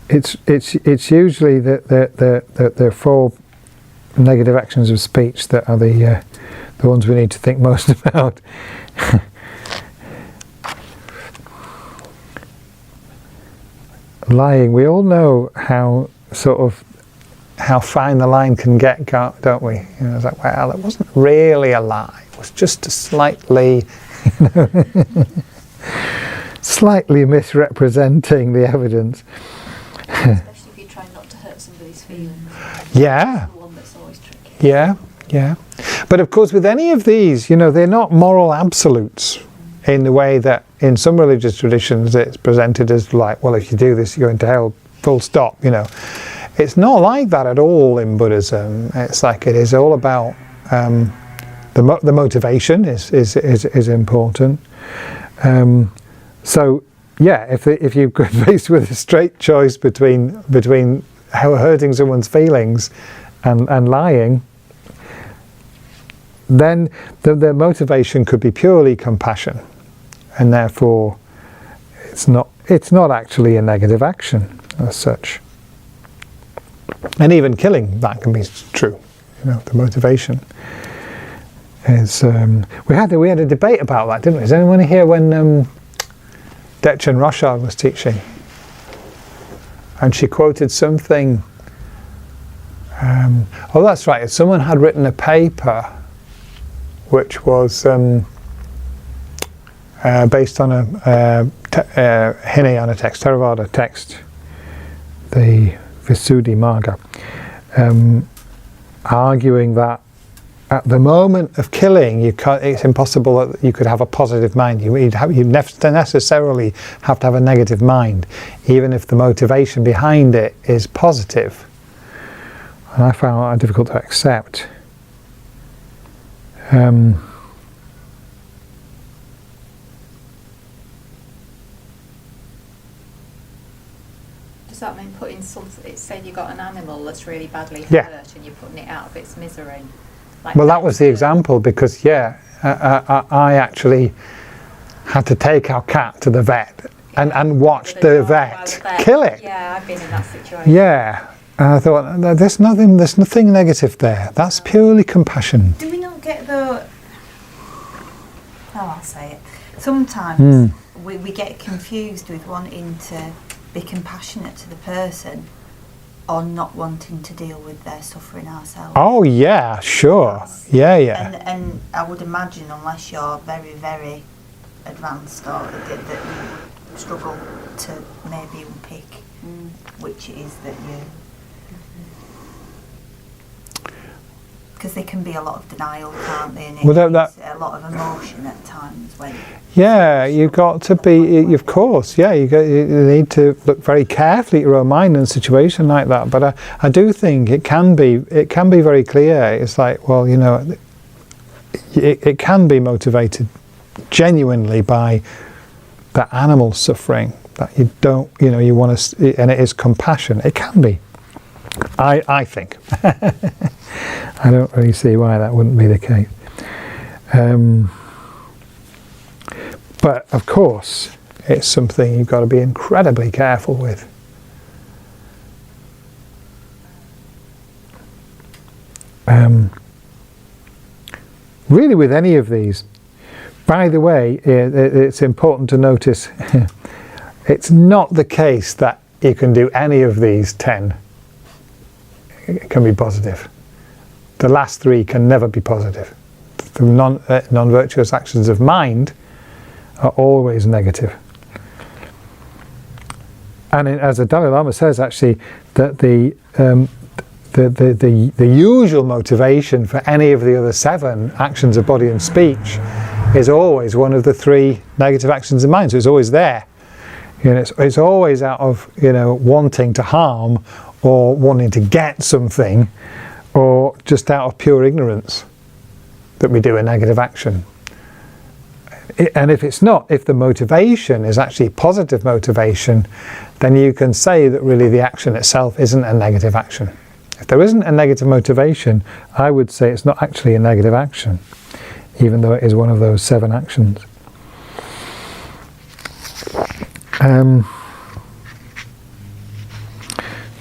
It's usually the 4 negative actions of speech that are the ones we need to think most about. lying, we all know how fine the line can get, don't we? You know, it's like, well, it wasn't really a lie. It was just a slightly, slightly misrepresenting the evidence. Especially if you try not to hurt somebody's feelings. Yeah. That's the one that's always tricky. Yeah, yeah. But of course, with any of these, you know, they're not moral absolutes in the way that in some religious traditions it's presented as like, well, if you do this, you're going to hell, full stop, you know. It's not like that at all in Buddhism. It's like it is all about the motivation is important. So yeah, if you're faced with a straight choice between hurting someone's feelings and lying, then the motivation could be purely compassion, and therefore it's not actually a negative action as such. And even killing, that can be true. You know, the motivation is. We had a debate about that, didn't we? Is anyone here when Dechen Rochard was teaching, and she quoted something? Oh, that's right. Someone had written a paper which was based on a Hinayana text, Theravada text, the Visuddhimagga, arguing that at the moment of killing, it's impossible that you could have a positive mind. You necessarily have to have a negative mind, even if the motivation behind it is positive. And I found that difficult to accept. Does that mean putting something, say you got an animal that's really badly hurt, Yeah. and you're putting it out of its misery? Like Well, that was the example, because I actually had to take our cat to the vet and watch the vet kill it. Yeah, I've been in that situation. Yeah, and I thought there's nothing negative there. That's purely compassion. Do we not get the... Oh, I'll say it. Sometimes we get confused with wanting to be compassionate to the person or not wanting to deal with their suffering ourselves. Oh yeah, sure. Yeah. And I would imagine, unless you're very, very advanced, or that you would struggle to maybe unpick which it is that you... Because there can be a lot of denial, can't there? And Well, it's a lot of emotion at times when... Yeah, you've got to be, of course, yeah, you need to look very carefully at your own mind in a situation like that. But I do think it can be very clear. It's like, well, you know, it can be motivated genuinely by the animal suffering, that you don't, you know, you want to, and it is compassion. It can be. I think. I don't really see why that wouldn't be the case. But of course, it's something you've got to be incredibly careful with. Really, with any of these. By the way, it's important to notice it's not the case that you can do any of these 10. It can be positive. The last 3 can never be positive. The non-virtuous actions of mind are always negative. And as the Dalai Lama says, actually, that the usual motivation for any of the other 7 actions of body and speech is always one of the 3 negative actions of mind. So it's always there. You know, it's always out of, you know, wanting to harm or wanting to get something, or just out of pure ignorance that we do a negative action. And if it's not, if the motivation is actually positive motivation, then you can say that really the action itself isn't a negative action. If there isn't a negative motivation, I would say it's not actually a negative action, even though it is one of those 7 actions.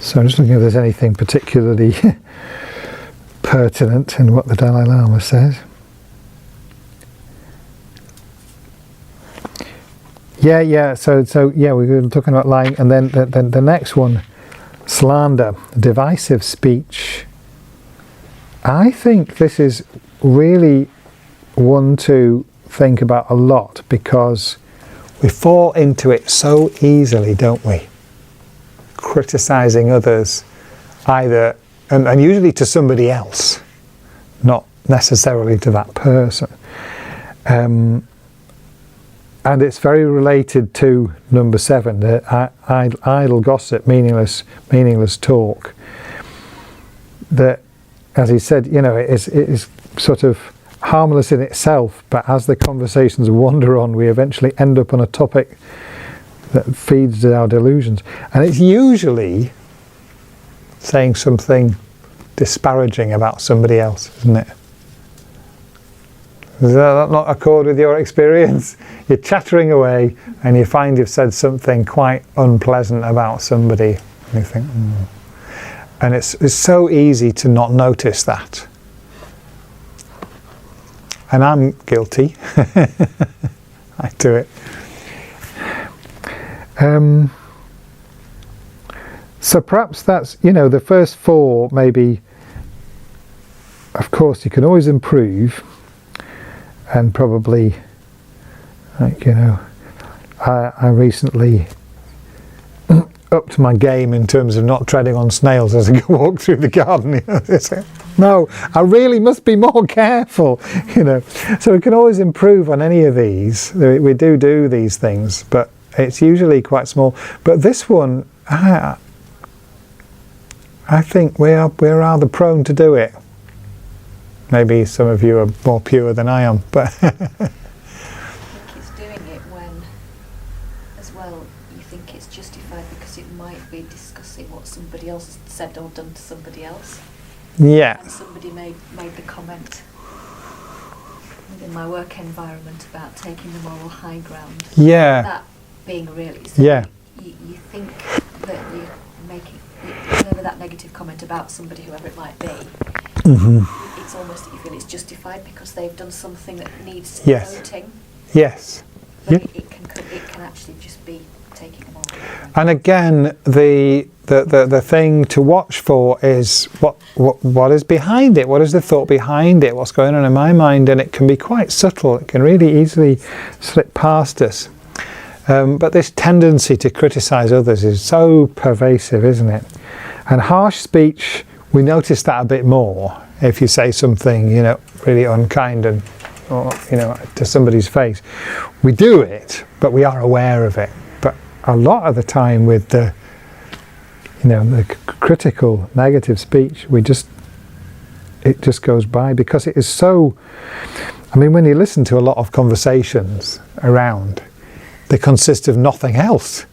So I'm just looking if there's anything particularly pertinent in what the Dalai Lama says. Yeah. So yeah, we were talking about lying, and then the next one, slander, divisive speech. I think this is really one to think about a lot, because we fall into it so easily, don't we? Criticizing others, either and usually to somebody else, not necessarily to that person. And it's very related to number 7, the idle gossip, meaningless talk. That, as he said, it is sort of harmless in itself, but as the conversations wander on, we eventually end up on a topic that feeds our delusions. And it's usually saying something disparaging about somebody else, isn't it? Does that not accord with your experience? You're chattering away and you find you've said something quite unpleasant about somebody, and you think, and it's so easy to not notice that. And I'm guilty. I do it. So perhaps that's, the first 4, maybe, of course, you can always improve. And probably, I recently upped my game in terms of not treading on snails as I walk through the garden. No, I really must be more careful, So we can always improve on any of these. We do these things, but it's usually quite small. But this one, I think we're rather prone to do it. Maybe some of you are more pure than I am, but I think it's doing it when, as well, you think it's justified because it might be discussing what somebody else said or done to somebody else. yeah, And somebody made the comment within my work environment about taking the moral high ground. yeah, That being really, so yeah, you think that you're making, whenever that negative comment about somebody, whoever it might be, it's almost that you feel it's justified because they've done something that needs Yes. voting. yes. But Yeah. it can actually just be taking them all. And again, the thing to watch for is what is behind it. What is the thought behind it? What's going on in my mind? And it can be quite subtle. It can really easily slip past us. But this tendency to criticize others is so pervasive, isn't it? And harsh speech, we notice that a bit more. If you say something, really unkind or to somebody's face, we do it, but we are aware of it. But a lot of the time, with the critical, negative speech, it just goes by, because it is so. I mean, when you listen to a lot of conversations around, they consist of nothing else.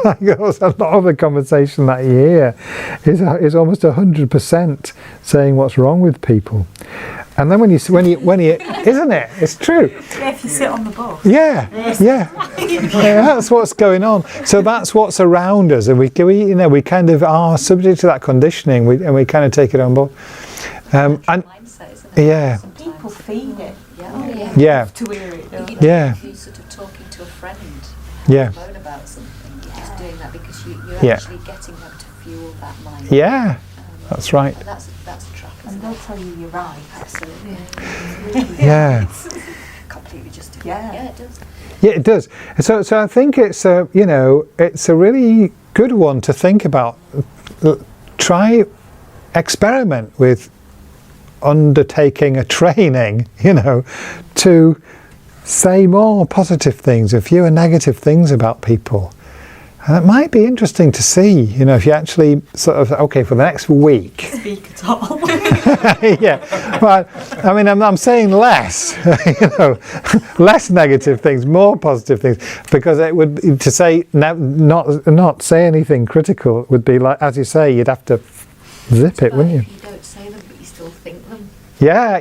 Like, a lot of the conversation that you hear is almost 100% saying what's wrong with people. And then when you isn't it? It's true. Yeah, if you sit on the bus. Yeah, that's what's going on. So that's what's around us, and we kind of are subject to that conditioning, and we kind of take it on board. And Mindset, isn't it? yeah, Sometimes. People feed it. yeah, To hear it. don't they? yeah, If you're sort of talking to a friend, yeah, moan about something, you're just doing that because you're Yeah. actually getting them to fuel that mind. yeah. That's right. And that's a trap, And isn't they'll it? tell you you're right. Absolutely. Yeah. Completely justified. Yeah. Yeah, it does. Yeah, it does. So I think it's it's a really good one to think about. Try experiment with undertaking a training, to say more positive things, a fewer negative things about people. And it might be interesting to see, if you actually sort of, okay, for the next week. Speak at all. Yeah, but I mean, I'm saying less, less negative things, more positive things, because it would, to say not say anything critical would be like, as you say, you'd have to zip it, wouldn't you? If you don't say them, but you still think them. Yeah.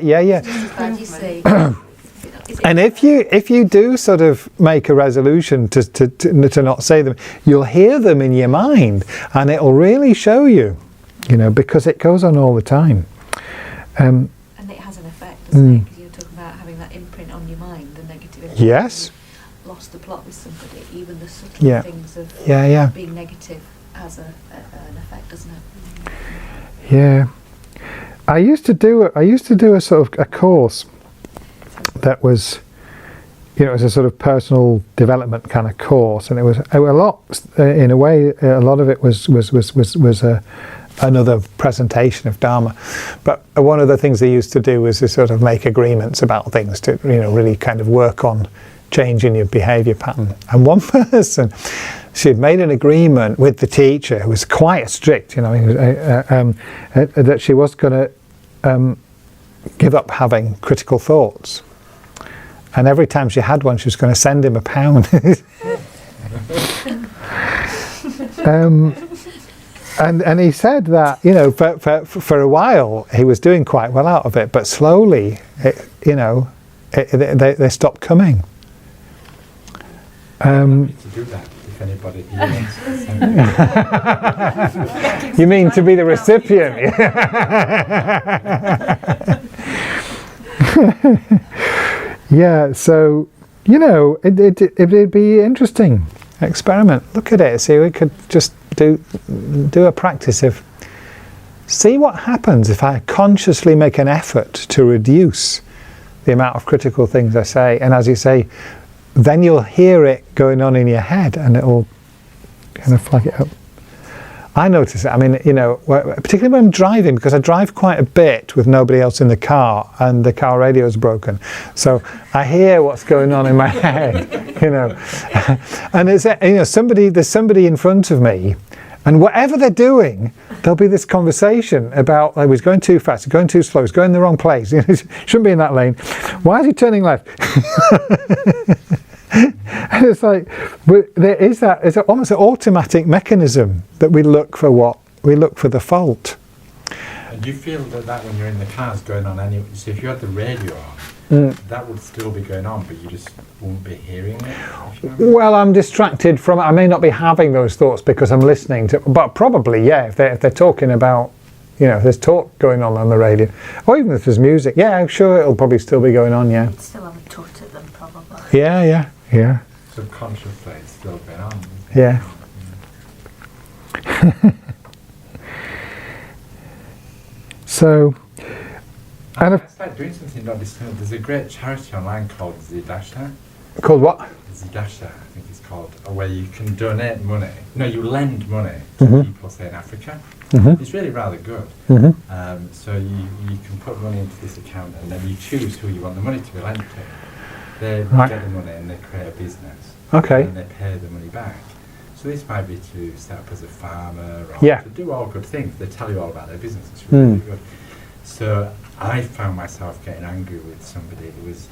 As you say. And if you do sort of make a resolution to not say them, you'll hear them in your mind, and it'll really show you, because it goes on all the time. And it has an effect, doesn't it? Because you're talking about having that imprint on your mind, the negative imprint. Yes. lost the plot with somebody, even the subtle Yeah. things of Yeah. being negative has an effect, doesn't it? Yeah. I used to do a sort of a course that was, it was a sort of personal development kind of course, and it was a lot, in a way, a lot of it was another presentation of Dharma. But one of the things they used to do was to sort of make agreements about things to, really kind of work on changing your behaviour pattern. And one person, she had made an agreement with the teacher, who was quite strict, that she was going to give up having critical thoughts. And every time she had one, she was going to send him £1. And he said that, for a while he was doing quite well out of it, but slowly, they stopped coming. To do that, if anybody wants. You mean to be the recipient? Yeah, so, it'd be interesting. Experiment. Look at it. See, we could just do a practice of see what happens if I consciously make an effort to reduce the amount of critical things I say. And as you say, then you'll hear it going on in your head, and it'll kind of flag it up. I notice it. I mean, particularly when I'm driving, because I drive quite a bit with nobody else in the car, and the car radio is broken. So I hear what's going on in my head, And there's somebody in front of me, and whatever they're doing, there'll be this conversation about, like, he's going too fast, he's going too slow, he's going in the wrong place, shouldn't be in that lane. Why is he turning left? And it's like, but there is that, it's almost an automatic mechanism that we look for the fault. And you feel that when you're in the car is going on anyway. So if you had the radio on, that would still be going on, but you just won't be hearing it. Well, I'm distracted from it. I may not be having those thoughts because I'm listening to, but probably, yeah, if they're talking about, if there's talk going on the radio, or even if there's music, yeah, I'm sure it'll probably still be going on, yeah. You'd still have a tut at them, probably. Yeah. Subconsciously, it's still going on. Yeah. So, I started doing something not dissimilar. There's a great charity online called Zidasha. called what? Zidasha, I think it's called, where you can donate money. No, you lend money to people, say in Africa. It's really rather good. So you can put money into this account, and then you choose who you want the money to be lent to. They get the money and they create a business. Okay. And they pay the money back. So this might be to set up as a farmer, or to do all good things. They tell you all about their business. It's really good. So I found myself getting angry with somebody who was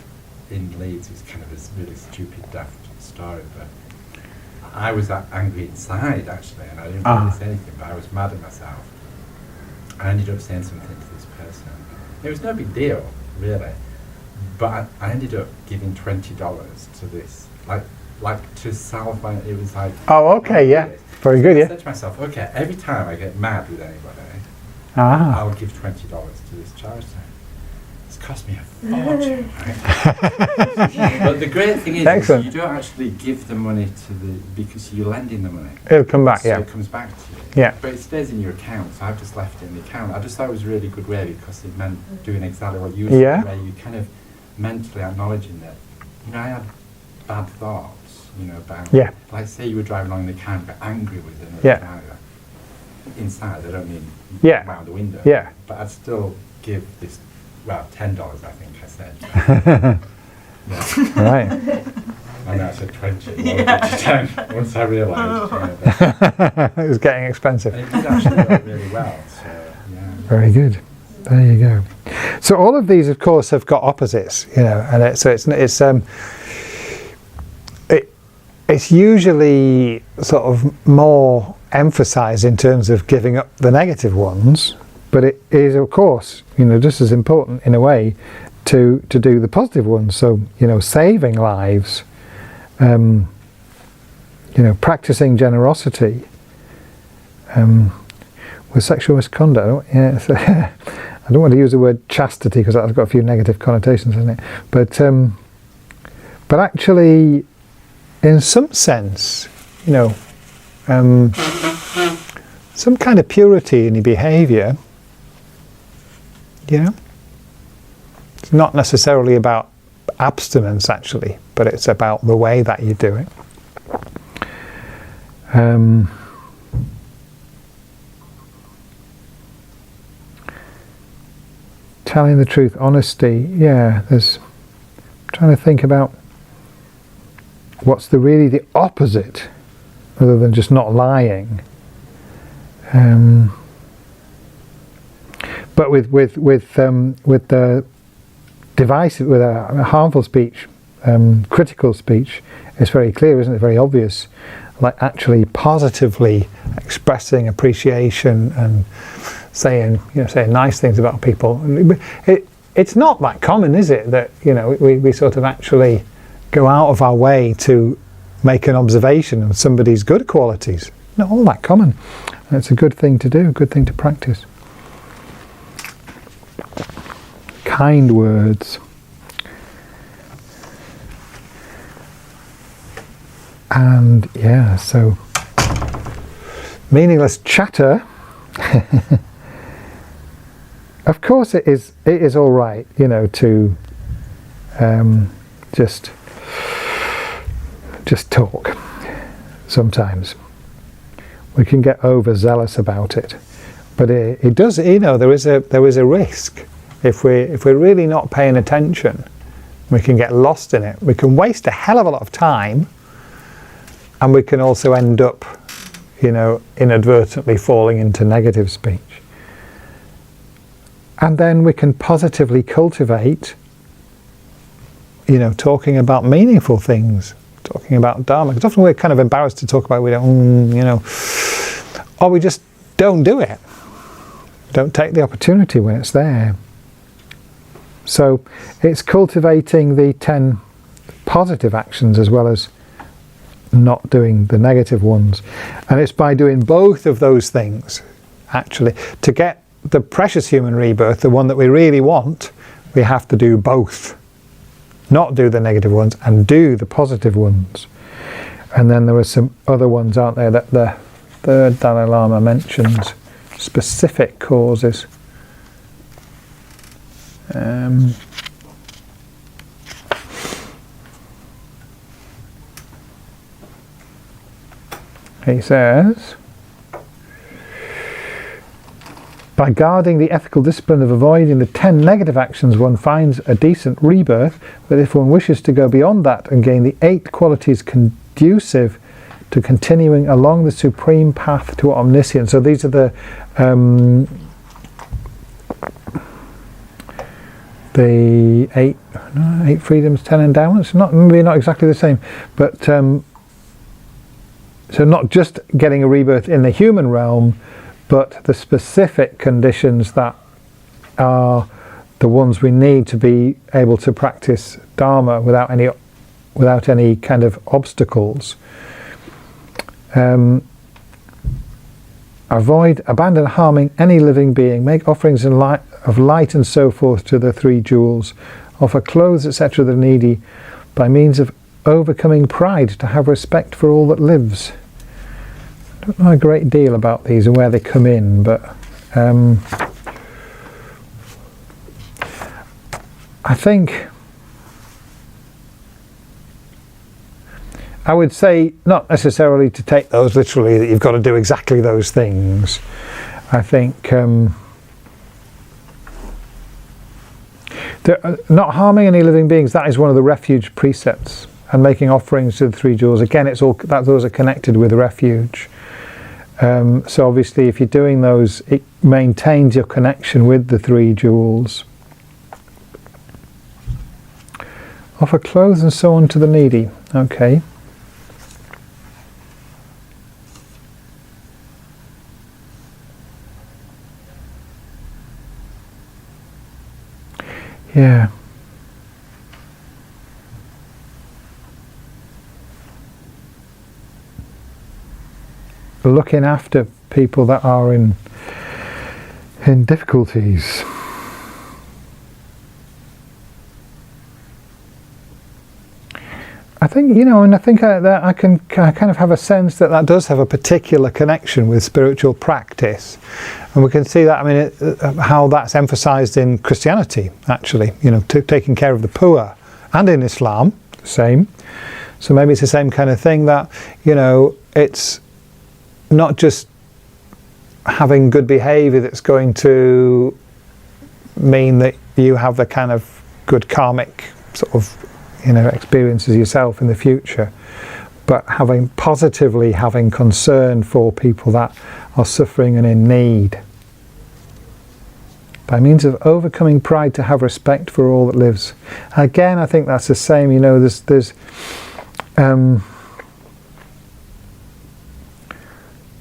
in Leeds. It's kind of a really stupid, daft story, but I was angry inside, actually, and I didn't really say anything, but I was mad at myself. I ended up saying something to this person. It was no big deal, really, but I ended up giving $20 to this, like to salve my, it was like... Oh, okay, yeah. Very good, yeah. I said to myself, okay, every time I get mad with anybody, I'll give $20 to this charity. It's cost me a fortune, right? But the great thing is you don't actually give the money because you're lending the money. It'll come back, so yeah. it comes back to you. Yeah. But it stays in your account, so I've just left it in the account. I just thought it was a really good way because it meant doing exactly what you said, where you kind of mentally acknowledging that, I had bad thoughts, about, like say you were driving along in the car and got angry with another car. Inside, I don't mean around the window. Yeah. But I'd still give this, $10, I think I said. Right. And I said 20. Well, once I realised. It was getting expensive. And it did actually work really well. So, yeah. Very good. There you go. So all of these, of course, have got opposites, and it's usually sort of more emphasised in terms of giving up the negative ones, but it is, of course, just as important in a way to do the positive ones. So, saving lives, practicing generosity, with sexual misconduct. I don't want to use the word chastity because that's got a few negative connotations, hasn't it? But actually, in some sense, some kind of purity in your behaviour. It's not necessarily about abstinence actually, but it's about the way that you do it. Telling the truth, honesty, I'm trying to think about what's really the opposite, other than just not lying. But with the divisive, with a harmful speech, critical speech, it's very clear, isn't it? Very obvious. Like actually positively expressing appreciation and saying nice things about people. It's not that common, is it? That we sort of actually go out of our way to make an observation of somebody's good qualities. Not all that common. And it's a good thing to do, a good thing to practice. Kind words. And so meaningless chatter. Of course it is all right, to just talk. Sometimes we can get overzealous about it, but it does. There is a risk if we're really not paying attention. We can get lost in it. We can waste a hell of a lot of time, and we can also end up, inadvertently falling into negative speech. And then we can positively cultivate, talking about meaningful things, talking about Dharma. Because often we're kind of embarrassed to talk about it. We don't, or we just don't do it. Don't take the opportunity when it's there. So it's cultivating the 10 positive actions as well as not doing the negative ones. And it's by doing both of those things, actually, to get the precious human rebirth, the one that we really want, we have to do both. Not do the negative ones and do the positive ones. And then there are some other ones, aren't there, that the third Dalai Lama mentions, specific causes. He says, by guarding the ethical discipline of avoiding the 10 negative actions, one finds a decent rebirth, but if one wishes to go beyond that and gain the 8 qualities conducive to continuing along the supreme path to omniscience. So these are the 8 freedoms, 10 endowments. Maybe not exactly the same, but so not just getting a rebirth in the human realm, but the specific conditions that are the ones we need to be able to practice Dharma without any kind of obstacles. Abandon harming any living being, make offerings of light and so forth to the 3 jewels, offer clothes, etc. to the needy, by means of overcoming pride, to have respect for all that lives. I don't know a great deal about these and where they come in, but I think I would say not necessarily to take those literally, that you've got to do exactly those things. I think not harming any living beings, that is one of the refuge precepts, and making offerings to the 3 jewels. Again, those are connected with refuge. So obviously if you're doing those, it maintains your connection with the 3 jewels. Offer clothes and so on to the needy. Okay. Yeah. Looking after people that are in difficulties. I think, and I think that I kind of have a sense that does have a particular connection with spiritual practice. And we can see that, how that's emphasized in Christianity, actually, taking care of the poor, and in Islam, the same. So maybe it's the same kind of thing that, it's not just having good behavior that's going to mean that you have the kind of good karmic sort of experiences yourself in the future, but positively having concern for people that are suffering and in need, by means of overcoming pride to have respect for all that lives. Again, I think that's the same.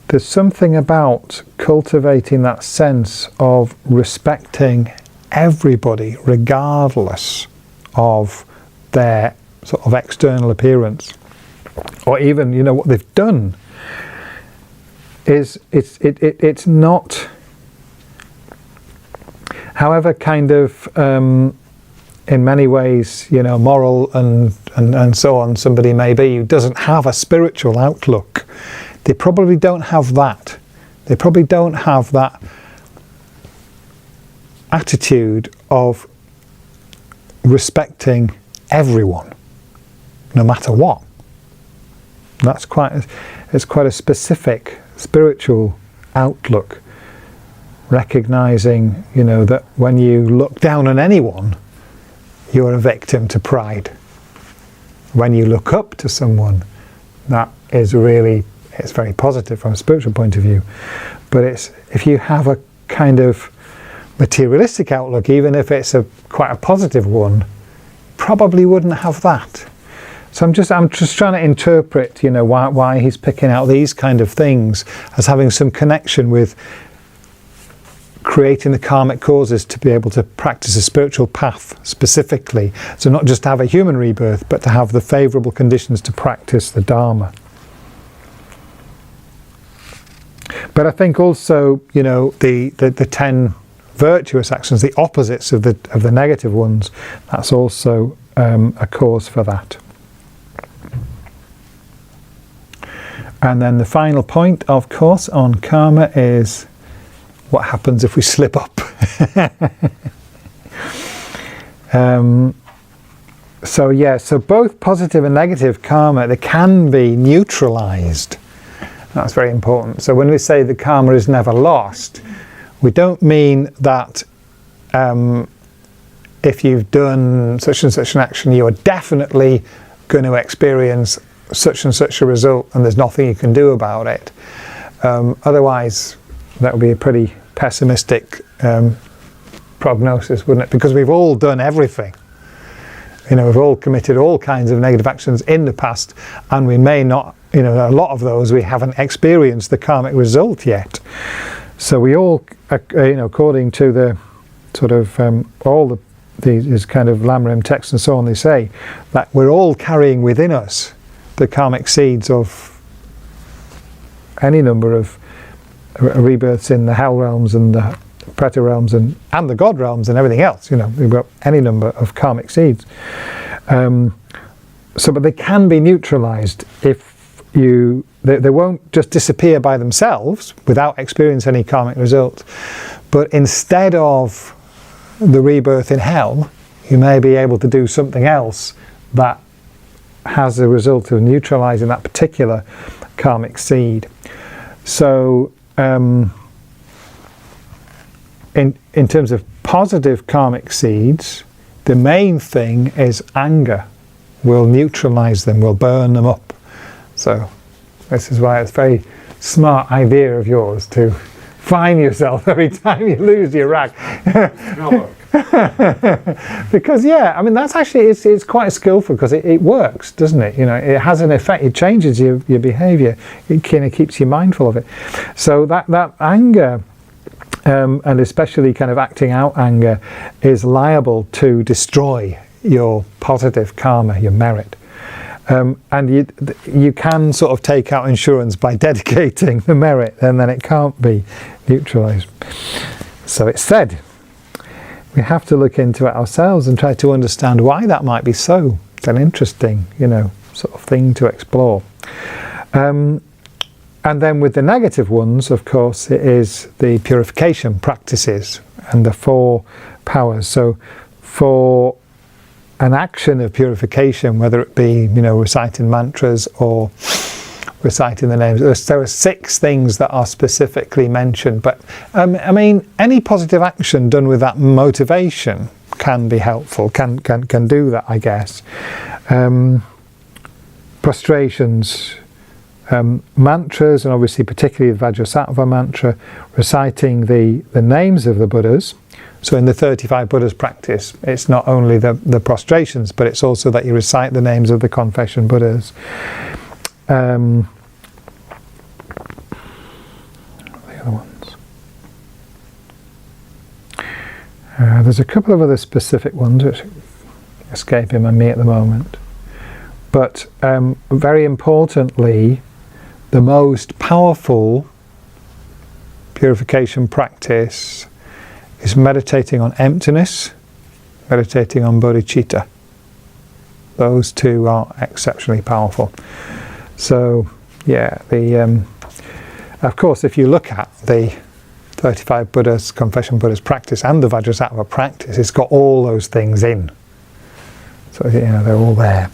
There's something about cultivating that sense of respecting everybody regardless of their sort of external appearance, or even what they've done. It's not, however kind of in many ways moral and so on somebody may be, who doesn't have a spiritual outlook, they probably don't have that. They probably don't have that attitude of respecting everyone, no matter what. It's quite a specific spiritual outlook, recognizing, that when you look down on anyone, you're a victim to pride. When you look up to someone, that is really, it's very positive from a spiritual point of view. But if you have a kind of materialistic outlook, even if it's quite a positive one, probably wouldn't have that. So I'm just trying to interpret, why he's picking out these kind of things as having some connection with creating the karmic causes to be able to practice a spiritual path specifically. So not just to have a human rebirth, but to have the favourable conditions to practice the Dharma. But I think also, the 10 virtuous actions, the opposites of the negative ones, that's also a cause for that. And then the final point, of course, on karma is what happens if we slip up. So both positive and negative karma, they can be neutralized. That's very important. So when we say the karma is never lost, we don't mean that if you've done such and such an action, you are definitely going to experience such and such a result and there's nothing you can do about it. Otherwise, that would be a pretty pessimistic prognosis, wouldn't it? Because we've all done everything. We've all committed all kinds of negative actions in the past, and we may not, a lot of those we haven't experienced the karmic result yet. So we all, according to the sort of all these kind of Lamrim texts and so on, they say that we're all carrying within us the karmic seeds of any number of rebirths in the hell realms and the preta realms and the god realms and everything else. We've got any number of karmic seeds. But they can be neutralized if they won't just disappear by themselves without experiencing any karmic result. But instead of the rebirth in hell, you may be able to do something else that has the result of neutralizing that particular karmic seed. So in terms of positive karmic seeds, the main thing is anger. We'll neutralize them, we'll burn them up. So this is why it's a very smart idea of yours to fine yourself every time you lose your rag. Because that's actually, it's quite skillful, because it works, doesn't it? It has an effect, it changes your behaviour, it kind of keeps you mindful of it. So that anger, and especially kind of acting out anger, is liable to destroy your positive karma, your merit. And you can sort of take out insurance by dedicating the merit, and then it can't be neutralised. So it's said, we have to look into it ourselves and try to understand why that might be so. It's an interesting, sort of thing to explore. And then with the negative ones, of course, it is the purification practices and the 4 powers. So for an action of purification, whether it be, reciting mantras or reciting the names, there are 6 things that are specifically mentioned. But any positive action done with that motivation can be helpful, can do that, I guess. Prostrations, mantras, and obviously particularly the Vajrasattva mantra, reciting the names of the Buddhas. So in the 35 Buddhas practice, it's not only the prostrations, but it's also that you recite the names of the confession Buddhas. What are the other ones? There's a couple of other specific ones which are escaping me at the moment. But very importantly, the most powerful purification practice is meditating on emptiness, meditating on bodhicitta. Those 2 are exceptionally powerful. So, yeah, of course, if you look at the 35 Buddhas, confession Buddhas practice and the Vajrasattva practice, it's got all those things in. So, they're all there.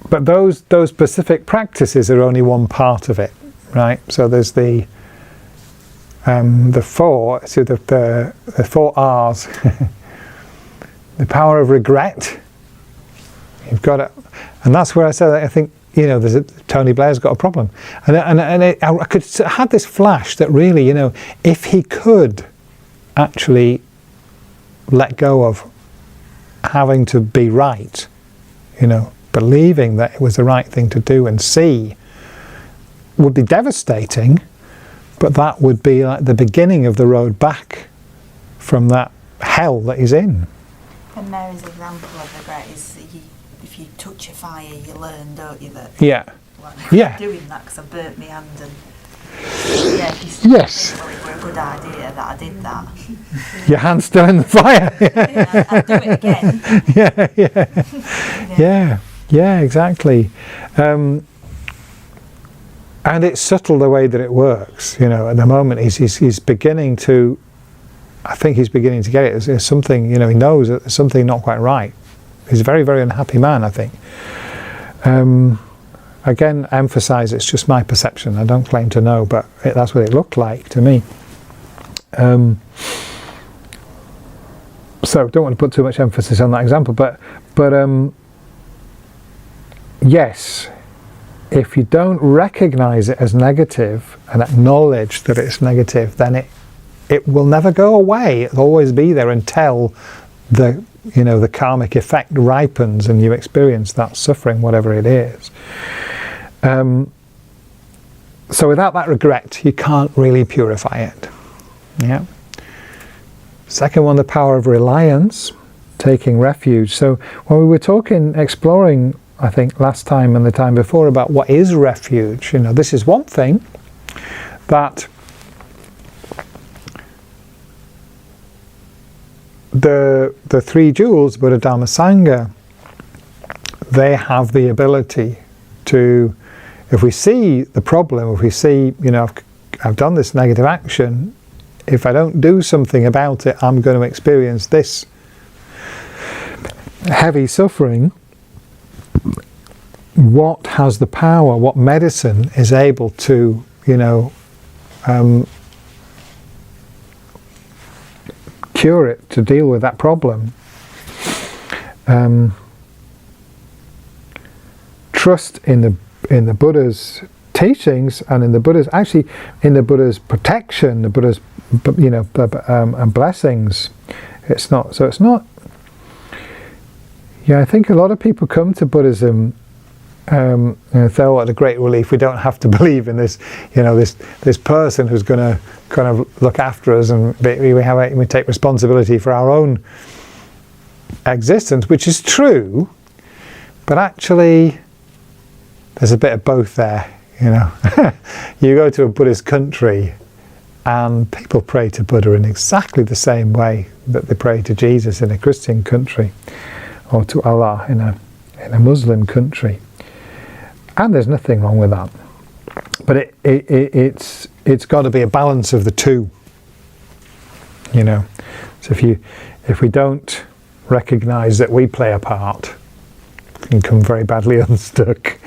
But those specific practices are only one part of it, right? So there's the 4, so the 4 R's. The power of regret. You've got it, and that's where I said that I think Tony Blair's got a problem, and I had this flash that really, if he could actually let go of having to be right, believing that it was the right thing to do and see, would be devastating, but that would be like the beginning of the road back from that hell that he's in. And Mary's example of regret is that if you touch a fire, you learn, don't you, that I'm doing that because I burnt my hand, and yes. Well, it were a good idea that I did that. Your hand's still in the fire. I'll do it again. Yeah, exactly. And it's subtle the way that it works. At the moment he's beginning to. I think he's beginning to get it. There's something, he knows that there's something not quite right. He's a very, very unhappy man, I think. Again, emphasise it's just my perception. I don't claim to know, but that's what it looked like to me. So don't want to put too much emphasis on that example, but yes, if you don't recognise it as negative and acknowledge that it's negative, then it will never go away. It'll always be there until the karmic effect ripens and you experience that suffering, whatever it is. So without that regret, you can't really purify it. Yeah. Second one, the power of reliance, taking refuge. So when we were exploring, I think last time and the time before, about what is refuge, this is one thing that the 3 jewels, Buddha, Dharma, Sangha, they have the ability to, if we see the problem, if we see, I've done this negative action, if I don't do something about it, I'm going to experience this heavy suffering. What has the power, what medicine is able to, cure it, to deal with that problem? Trust in the Buddha's teachings and in the Buddha's protection, the Buddha's blessings. It's not. Yeah, I think a lot of people come to Buddhism. Say, what a great relief! We don't have to believe in this, this person who's going to kind of look after us, and we take responsibility for our own existence, which is true, but actually, there's a bit of both there. You go to a Buddhist country, And people pray to Buddha in exactly the same way that they pray to Jesus in a Christian country, or to Allah in a Muslim country. And there's nothing wrong with that. But it's got to be a balance of the two. You know, so if we don't recognise that we play a part, it can come very badly unstuck.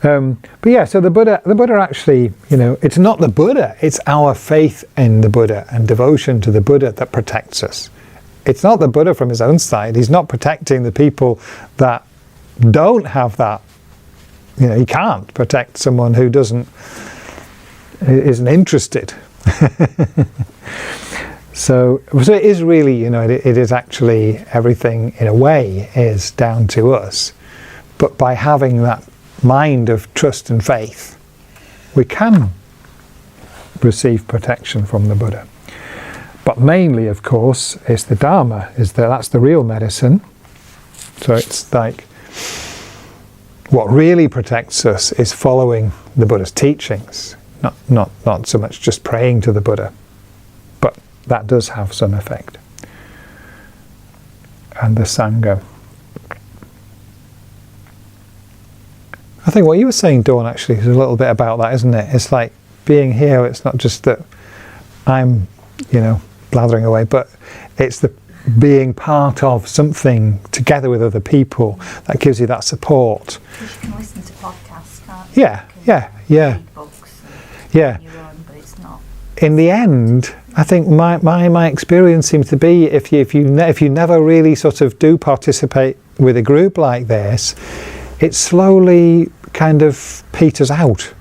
But yeah, so the Buddha actually, you know, it's not the Buddha, it's our faith in the Buddha and devotion to the Buddha that protects us. It's not the Buddha from his own side. He's not protecting the people that don't have that. You know, he can't protect someone who isn't interested. So it is really, you know, it is actually, everything in a way is down to us. But by having that mind of trust and faith, we can receive protection from the Buddha. But mainly, of course, it's the Dharma, that's the real medicine. So it's like, what really protects us is following the Buddha's teachings, not so much just praying to the Buddha. But that does have some effect. And the Sangha. I think what you were saying, Dawn, actually is a little bit about that, isn't it? It's like being here, it's not just that I'm, you know, blathering away, but it's the being part of something together with other people that gives you that support. You can listen to podcasts, can't you? Yeah. Read books Yeah. your own, but it's not. In the end, I think my experience seems to be if you never really sort of do participate with a group like this, it slowly kind of peters out.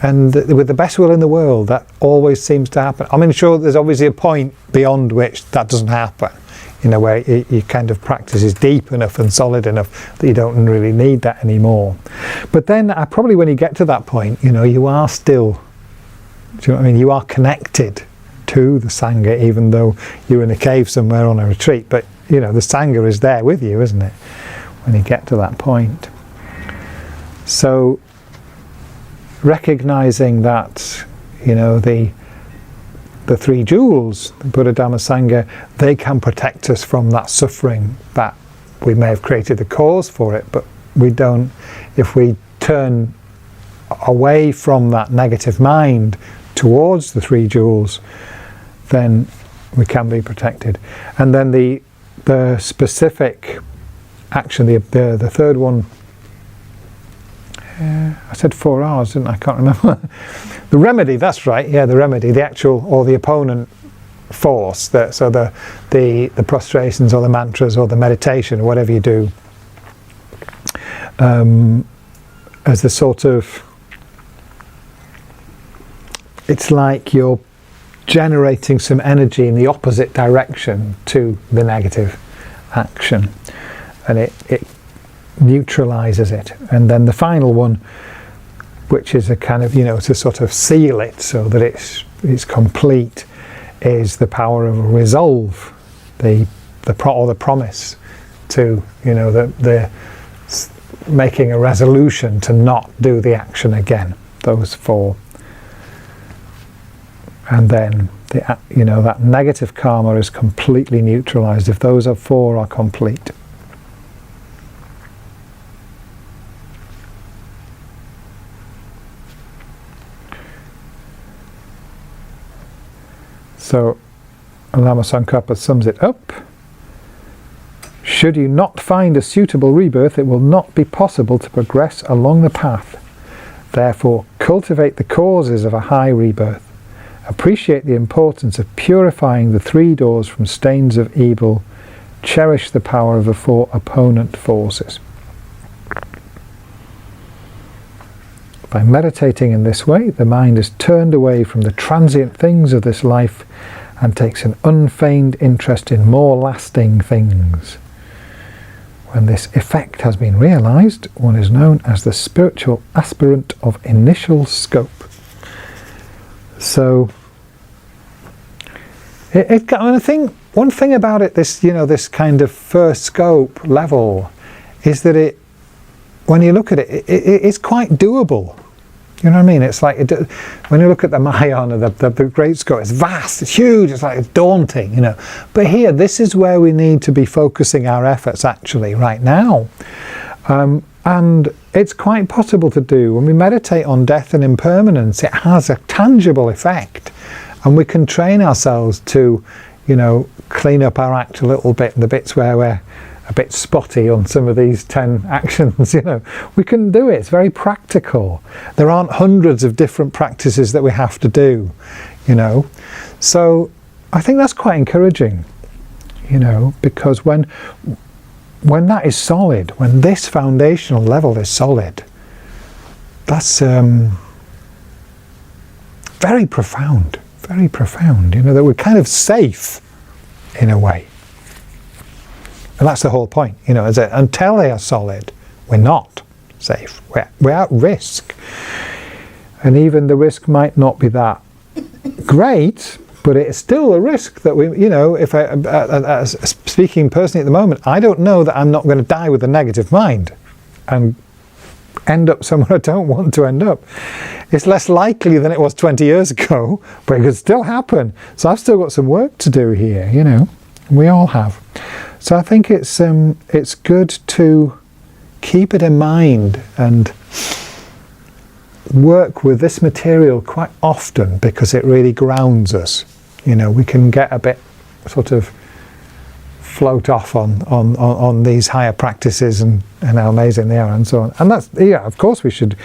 And with the best will in the world, that always seems to happen. I mean, sure, there's obviously a point beyond which that doesn't happen, you know, where your kind of practice is deep enough and solid enough that you don't really need that anymore. But then probably when you get to that point, you know, you are still, do you know what I mean? You are connected to the Sangha, even though you're in a cave somewhere on a retreat. But, you know, the Sangha is there with you, isn't it? When you get to that point. So, recognizing that, you know, the three jewels, the Buddha, Dhamma, Sangha, they can protect us from that suffering that we may have created the cause for it, but we don't, if we turn away from that negative mind towards the three jewels, then we can be protected. And then the specific action, the third one, I said 4 hours, didn't I? I can't remember. The remedy, that's right, yeah, the remedy, the actual, or the opponent force, so the prostrations or the mantras or the meditation, or whatever you do, as the sort of, it's like you're generating some energy in the opposite direction to the negative action, and it neutralizes it. And then the final one, which is a kind of, you know, to sort of seal it so that it's complete, is the power of resolve, the promise to, you know, the making a resolution to not do the action again. Those four. And then you know, that negative karma is completely neutralized if those four are complete. So Lama Tsongkhapa sums it up. Should you not find a suitable rebirth, it will not be possible to progress along the path. Therefore, cultivate the causes of a high rebirth. Appreciate the importance of purifying the three doors from stains of evil. Cherish the power of the four opponent forces. By meditating in this way, the mind is turned away from the transient things of this life and takes an unfeigned interest in more lasting things. When this effect has been realized, one is known as the spiritual aspirant of initial scope. So, I think one thing about it, this kind of first scope level, is that when you look at it, it's quite doable. You know what I mean? It's like, when you look at the Mayan or the Great Scope, it's vast, it's huge, it's like, it's daunting, you know. But here, this is where we need to be focusing our efforts actually right now. And it's quite possible to do. When we meditate on death and impermanence, it has a tangible effect. And we can train ourselves to, you know, clean up our act a little bit, and the bits where we're a bit spotty on some of these 10 actions, you know. We can do it. It's very practical. There aren't hundreds of different practices that we have to do, you know. So I think that's quite encouraging, you know, because when that is solid, when this foundational level is solid, that's very profound, you know, that we're kind of safe in a way. And that's the whole point, you know, is that until they are solid, we're not safe. We're at risk. And even the risk might not be that great, but it's still a risk that we, you know, if speaking personally at the moment, I don't know that I'm not going to die with a negative mind and end up somewhere I don't want to end up. It's less likely than it was 20 years ago, but it could still happen. So I've still got some work to do here, you know. We all have. So I think it's good to keep it in mind and work with this material quite often, because it really grounds us. You know, we can get a bit sort of float off on these higher practices and how amazing they are and so on. And that's, yeah, of course we should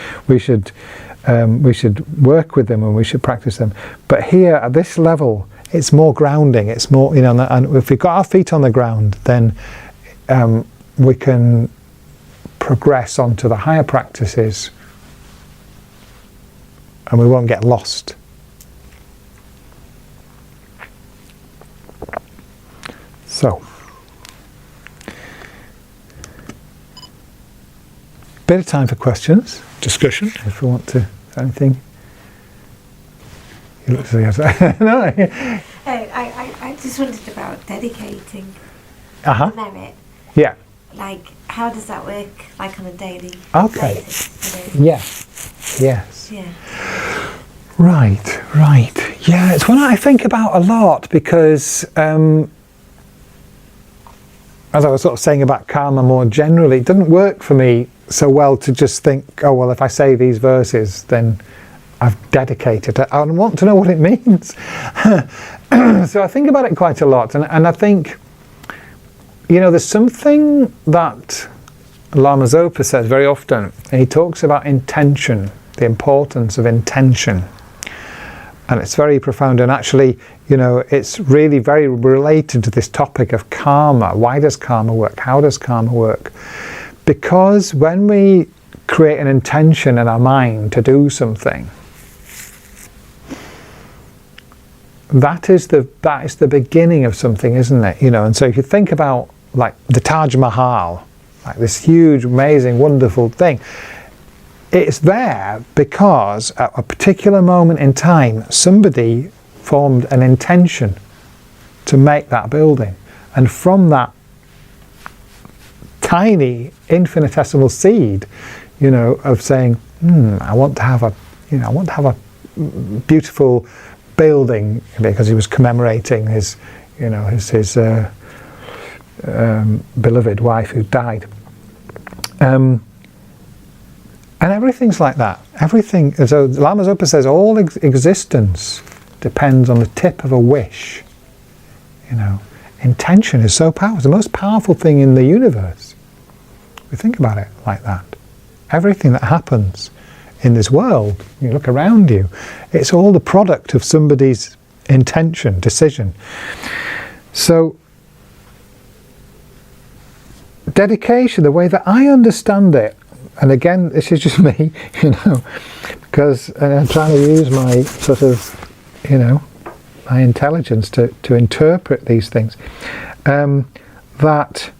work with them and we should practice them. But here at this level, it's more grounding. It's more, you know, and if we've got our feet on the ground, then we can progress onto the higher practices and we won't get lost. So, bit of time for questions, discussion, if we want to, anything. You look to the no. I just wondered about dedicating merit. Yeah. Like, how does that work, like on a daily basis? Yes. Yeah. Right. Yeah, it's one I think about a lot, because as I was sort of saying about karma more generally, it doesn't work for me so well to just think, oh, well, if I say these verses, then I've dedicated it. I want to know what it means. So I think about it quite a lot. And I think, you know, there's something that Lama Zopa says very often. And he talks about intention, the importance of intention. And it's very profound. And actually, you know, it's really very related to this topic of karma. Why does karma work? How does karma work? Because when we create an intention in our mind to do something, that is the beginning of something, isn't it? You know, and so if you think about like the Taj Mahal, like this huge, amazing, wonderful thing, it's there because at a particular moment in time, somebody formed an intention to make that building, and from that tiny, infinitesimal seed, you know, of saying, I want to have a beautiful building, because he was commemorating his beloved wife who died, and everything's like that. Everything. So Lama Zopa says all existence depends on the tip of a wish. You know, intention is so powerful. It's the most powerful thing in the universe. We think about it like that. Everything that happens in this world, you look around you, it's all the product of somebody's intention, decision. So dedication, the way that I understand it, and again, this is just me, you know, because I'm trying to use my sort of, you know, my intelligence to interpret these things, that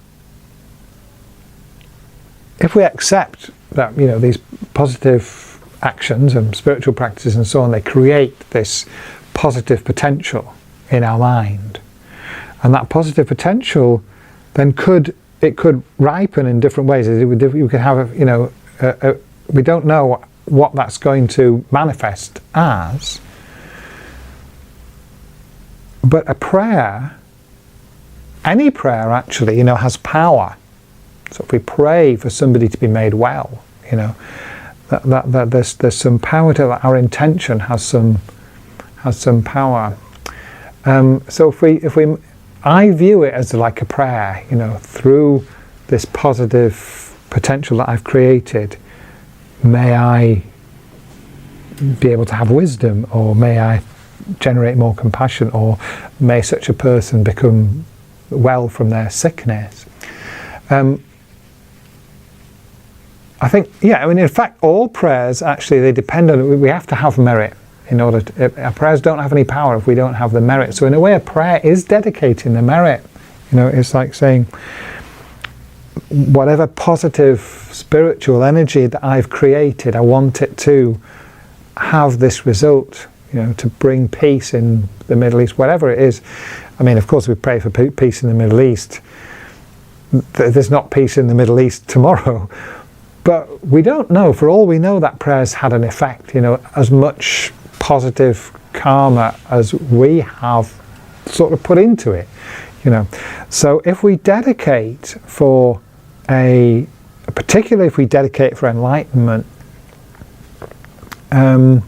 if we accept that, you know, these positive actions and spiritual practices and so on, they create this positive potential in our mind, and that positive potential then could ripen in different ways. We could have, you know, we don't know what that's going to manifest as. But a prayer, any prayer actually, has power. So if we pray for somebody to be made well, that there's some power to that. Our intention has some power. So if we, I view it as like a prayer, through this positive potential that I've created. May I be able to have wisdom, or may I generate more compassion, or may such a person become well from their sickness. I think, in fact, all prayers actually, they depend on, we have to have merit in order to, our prayers don't have any power if we don't have the merit. So in a way, a prayer is dedicating the merit. It's like saying, whatever positive spiritual energy that I've created, I want it to have this result, to bring peace in the Middle East, whatever it is. Of course, we pray for peace in the Middle East. There's not peace in the Middle East tomorrow. But we don't know. For all we know, that prayer's had an effect, as much positive karma as we have sort of put into it, So if we dedicate for particularly if we dedicate for enlightenment, I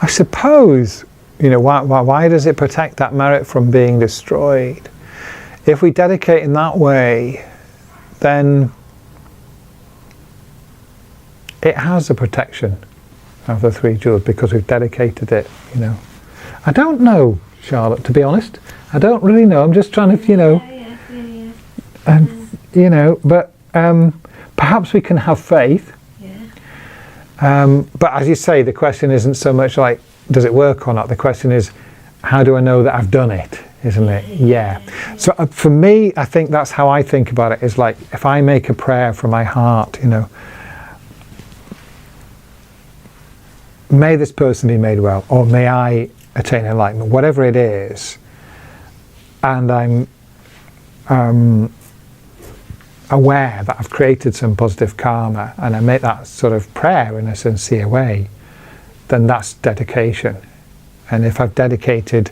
suppose, why does it protect that merit from being destroyed? If we dedicate in that way, then it has the protection of the three jewels because we've dedicated it, I don't know, Charlotte, to be honest. I don't really know. I'm just trying to, but perhaps we can have faith. But as you say, the question isn't so much like, does it work or not? The question is, how do I know that I've done it? Isn't it? Yeah. So for me, I think that's how I think about it. Is like, if I make a prayer from my heart, may this person be made well, or may I attain enlightenment, whatever it is, and I'm aware that I've created some positive karma, and I make that sort of prayer in a sincere way, then that's dedication. And if I've dedicated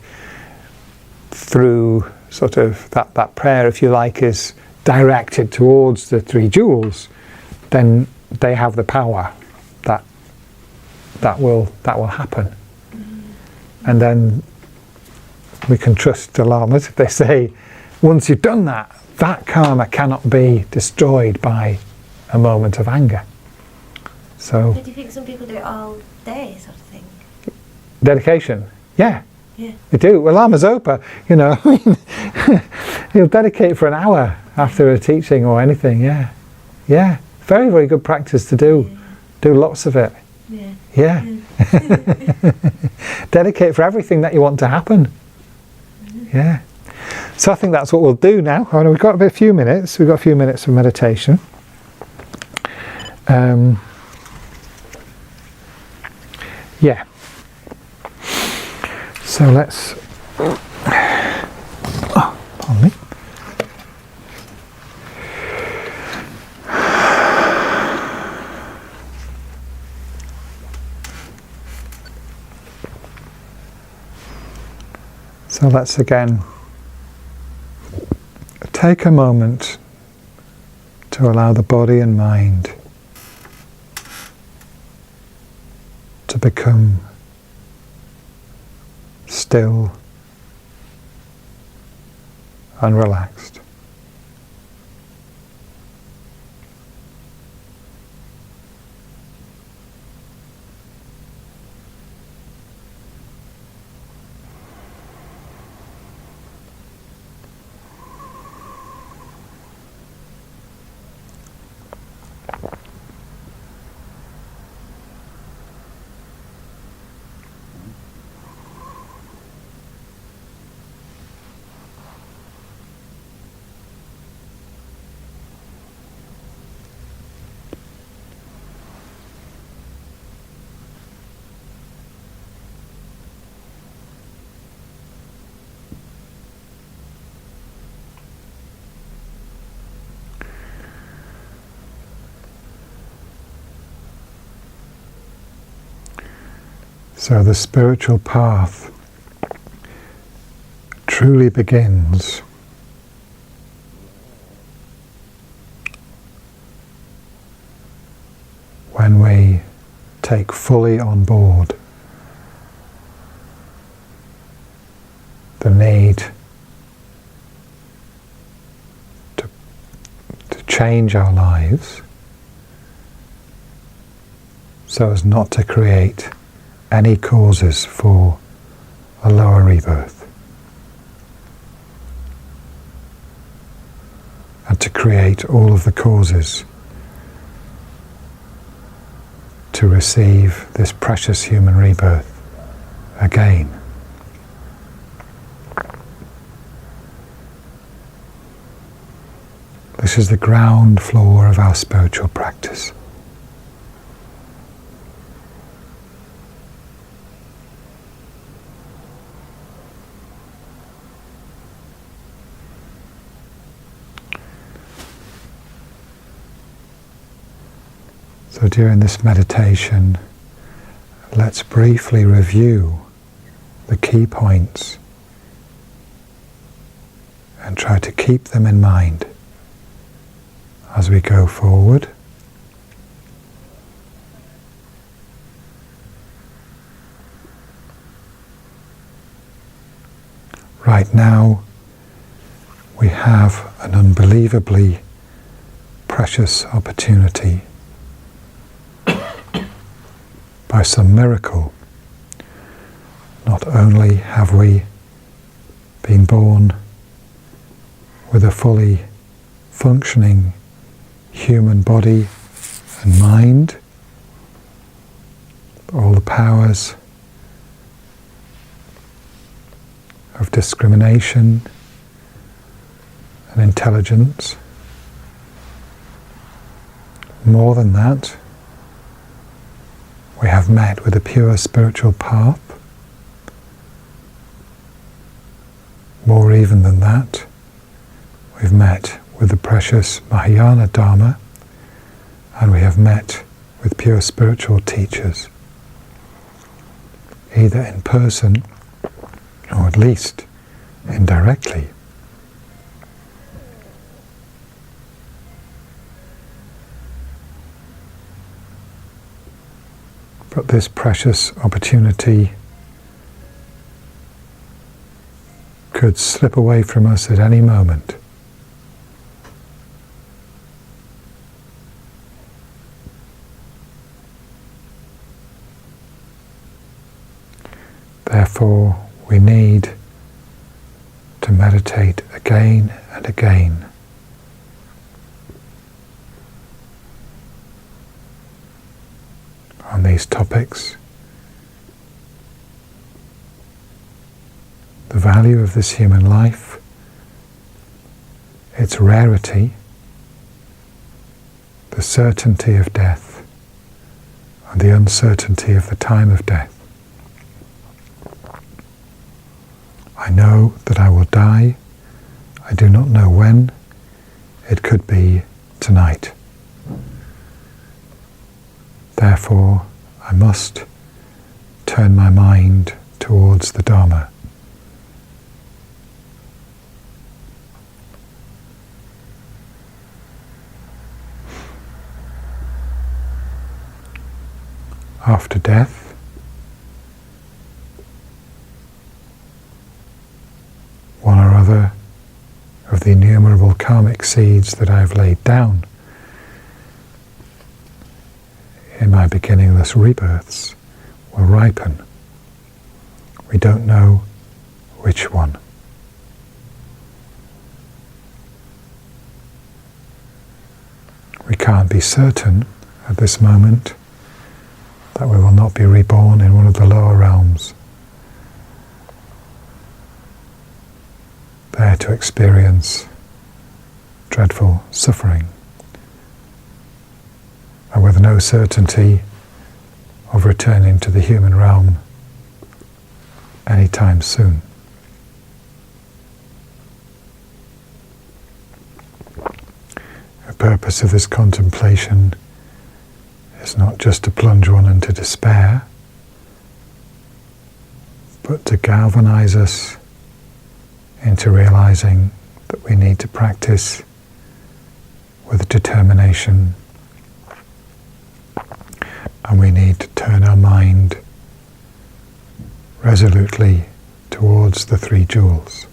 through sort of that prayer, if you like, is directed towards the three jewels, then they have the power that will happen. And then we can trust the lamas if they say, once you've done that, that karma cannot be destroyed by a moment of anger. So, do you think some people do it all day, sort of thing? Dedication, yeah. Yeah. They do. Well, Lama Zopa, he'll dedicate for an hour after a teaching or anything, yeah. Yeah, very, very good practice to do. Yeah. Do lots of it. Yeah. Yeah. Dedicate for everything that you want to happen. Mm-hmm. Yeah. So I think that's what we'll do now. We've got a few minutes. We've got a few minutes of meditation. Yeah. So let's. Pardon me. So let's again take a moment to allow the body and mind to become still and relaxed. So the spiritual path truly begins when we take fully on board the need to change our lives so as not to create any causes for a lower rebirth, and to create all of the causes to receive this precious human rebirth again. This is the ground floor of our spiritual practice. So during this meditation, let's briefly review the key points and try to keep them in mind as we go forward. Right now, we have an unbelievably precious opportunity. By some miracle, not only have we been born with a fully functioning human body and mind, all the powers of discrimination and intelligence. More than that, we have met with a pure spiritual path. More even than that, we've met with the precious Mahayana Dharma, and we have met with pure spiritual teachers, either in person or at least indirectly. But this precious opportunity could slip away from us at any moment. Therefore, we need to meditate again and again on these topics. The value of this human life, its rarity, the certainty of death, and the uncertainty of the time of death. I know that I will die. I do not know when. It could be tonight. Therefore, I must turn my mind towards the Dharma. After death, one or other of the innumerable karmic seeds that I have laid down in my beginningless rebirths will ripen. We don't know which one. We can't be certain at this moment that we will not be reborn in one of the lower realms, there to experience dreadful suffering, and with no certainty of returning to the human realm anytime soon. The purpose of this contemplation is not just to plunge one into despair, but to galvanize us into realizing that we need to practice with determination, and we need to turn our mind resolutely towards the three jewels.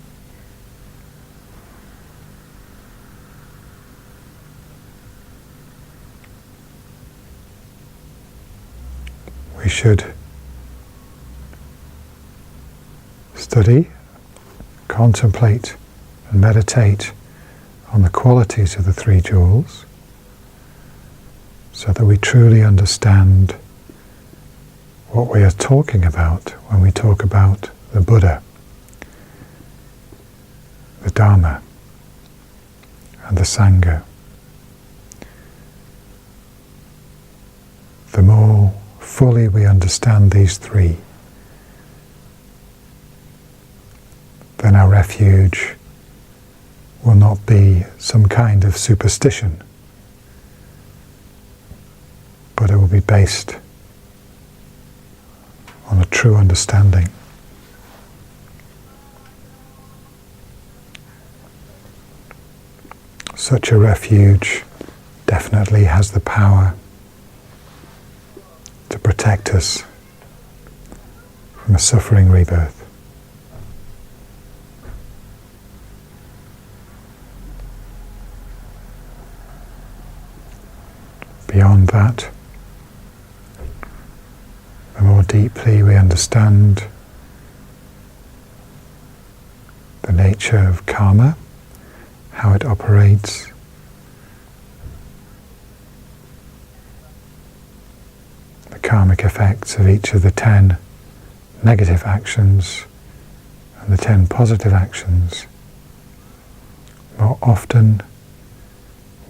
We should study, contemplate and meditate on the qualities of the three jewels so that we truly understand what we are talking about when we talk about the Buddha, the Dharma and the Sangha. The more fully we understand these three, then our refuge will not be some kind of superstition, but it will be based on a true understanding. Such a refuge definitely has the power to protect us from a suffering rebirth. Beyond that, the more deeply we understand the nature of karma, how it operates, the karmic effects of each of the 10 negative actions and the 10 positive actions, more often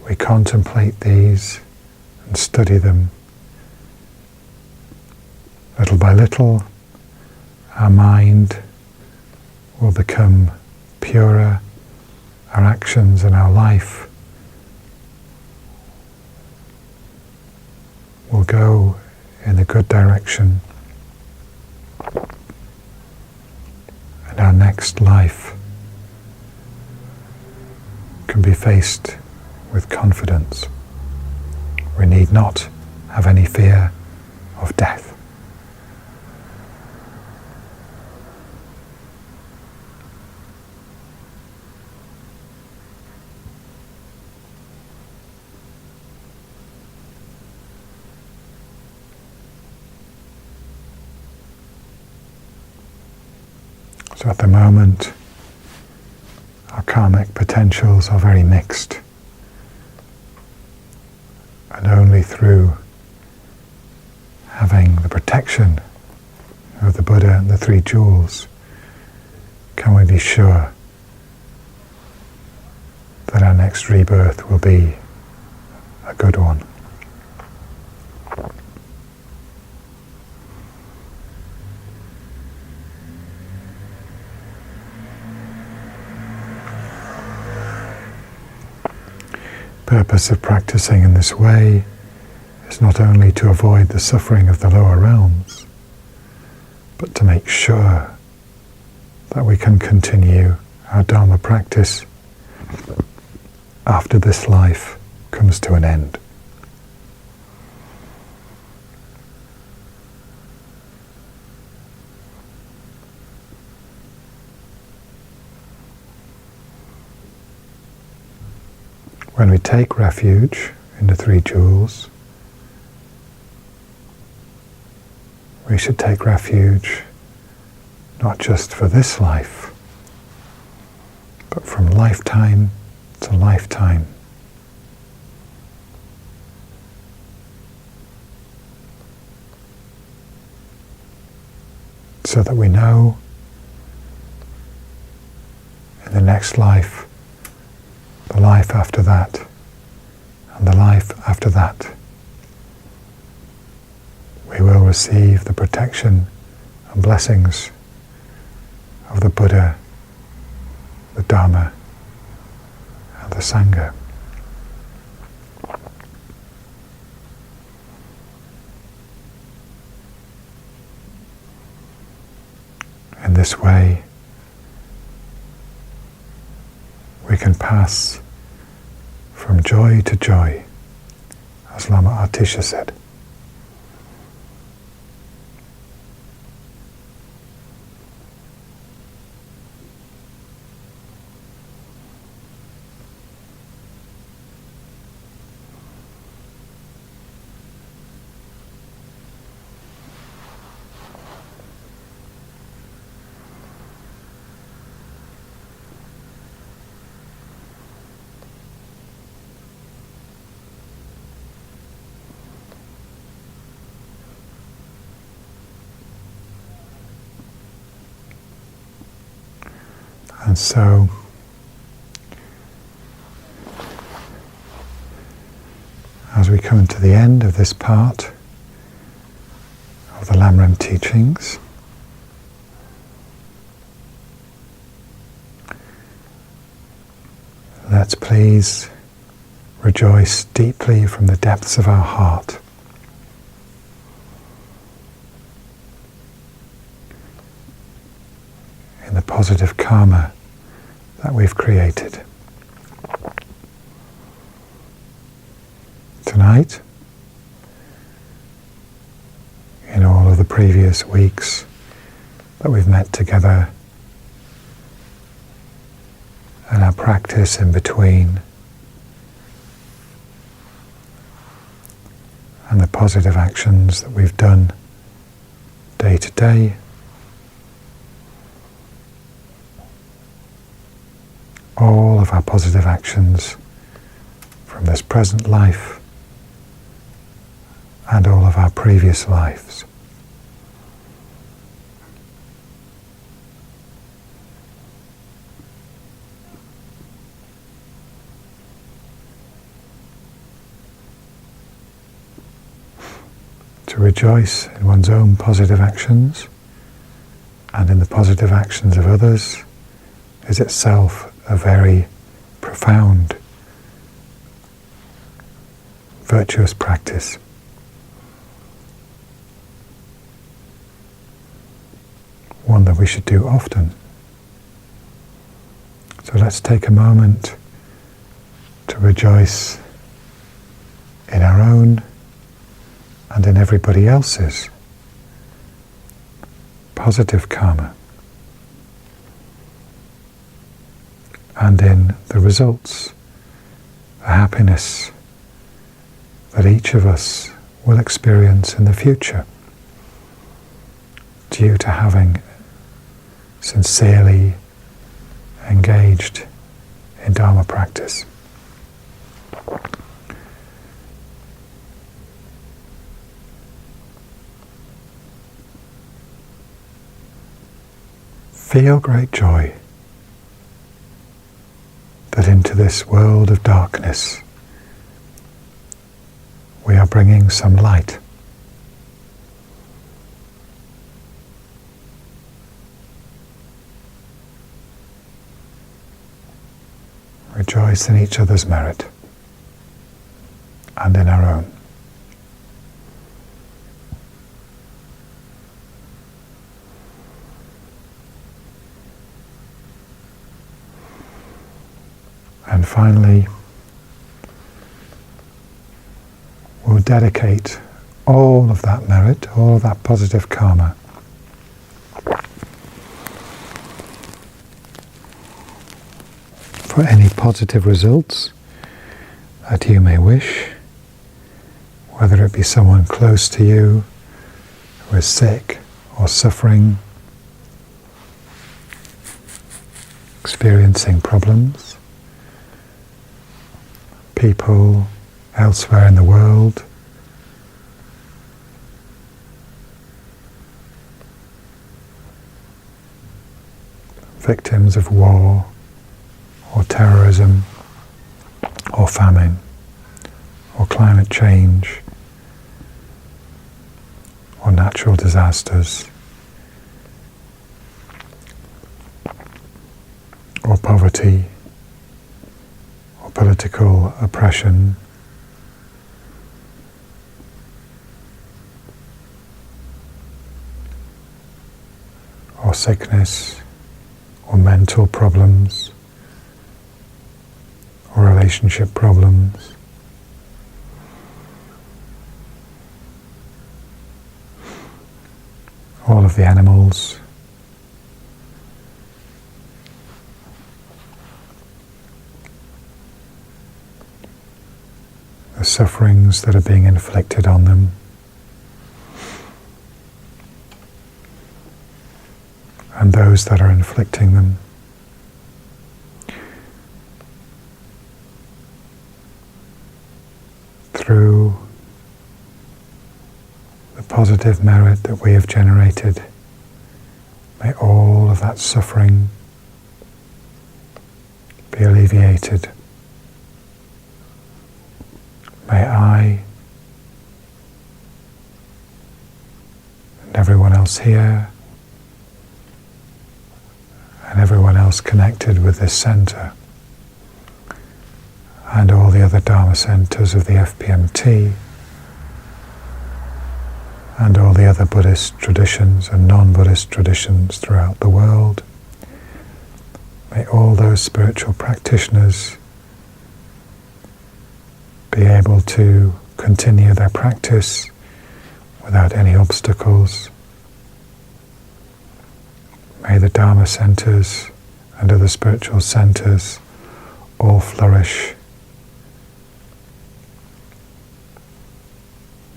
we contemplate these and study them. Little by little, our mind will become purer, our actions and our life will go in a good direction, and our next life can be faced with confidence. We need not have any fear of death. So at the moment, our karmic potentials are very mixed. And only through having the protection of the Buddha and the three jewels can we be sure that our next rebirth will be a good one. The purpose of practicing in this way is not only to avoid the suffering of the lower realms, but to make sure that we can continue our Dharma practice after this life comes to an end. When we take refuge in the three jewels, we should take refuge not just for this life, but from lifetime to lifetime. So that we know in the next life, the life after that, and the life after that, we will receive the protection and blessings of the Buddha, the Dharma, and the Sangha. In this way, we can pass from joy to joy, as Lama Atisha said. And so, as we come to the end of this part of the Lamrim teachings, let's please rejoice deeply from the depths of our heart in the positive karma that we've created. Tonight, in all of the previous weeks that we've met together, and our practice in between, and the positive actions that we've done day to day, all of our positive actions from this present life and all of our previous lives. To rejoice in one's own positive actions and in the positive actions of others is itself a very profound, virtuous practice. One that we should do often. So let's take a moment to rejoice in our own and in everybody else's positive karma, and in the results, the happiness that each of us will experience in the future due to having sincerely engaged in Dharma practice. Feel great joy that into this world of darkness we are bringing some light. Rejoice in each other's merit and in our own. And finally, we'll dedicate all of that merit, all of that positive karma for any positive results that you may wish, whether it be someone close to you who is sick or suffering, experiencing problems, people elsewhere in the world, victims of war or terrorism or famine or climate change or natural disasters or poverty or political oppression or or sickness, or mental problems, or relationship problems. All of the animals, the sufferings that are being inflicted on them, and those that are inflicting them. Through the positive merit that we have generated, may all of that suffering be alleviated. May I and everyone else here and everyone else connected with this center and all the other Dharma centers of the FPMT and all the other Buddhist traditions and non-Buddhist traditions throughout the world. May all those spiritual practitioners be able to continue their practice without any obstacles. May the Dharma centers and other spiritual centers all flourish.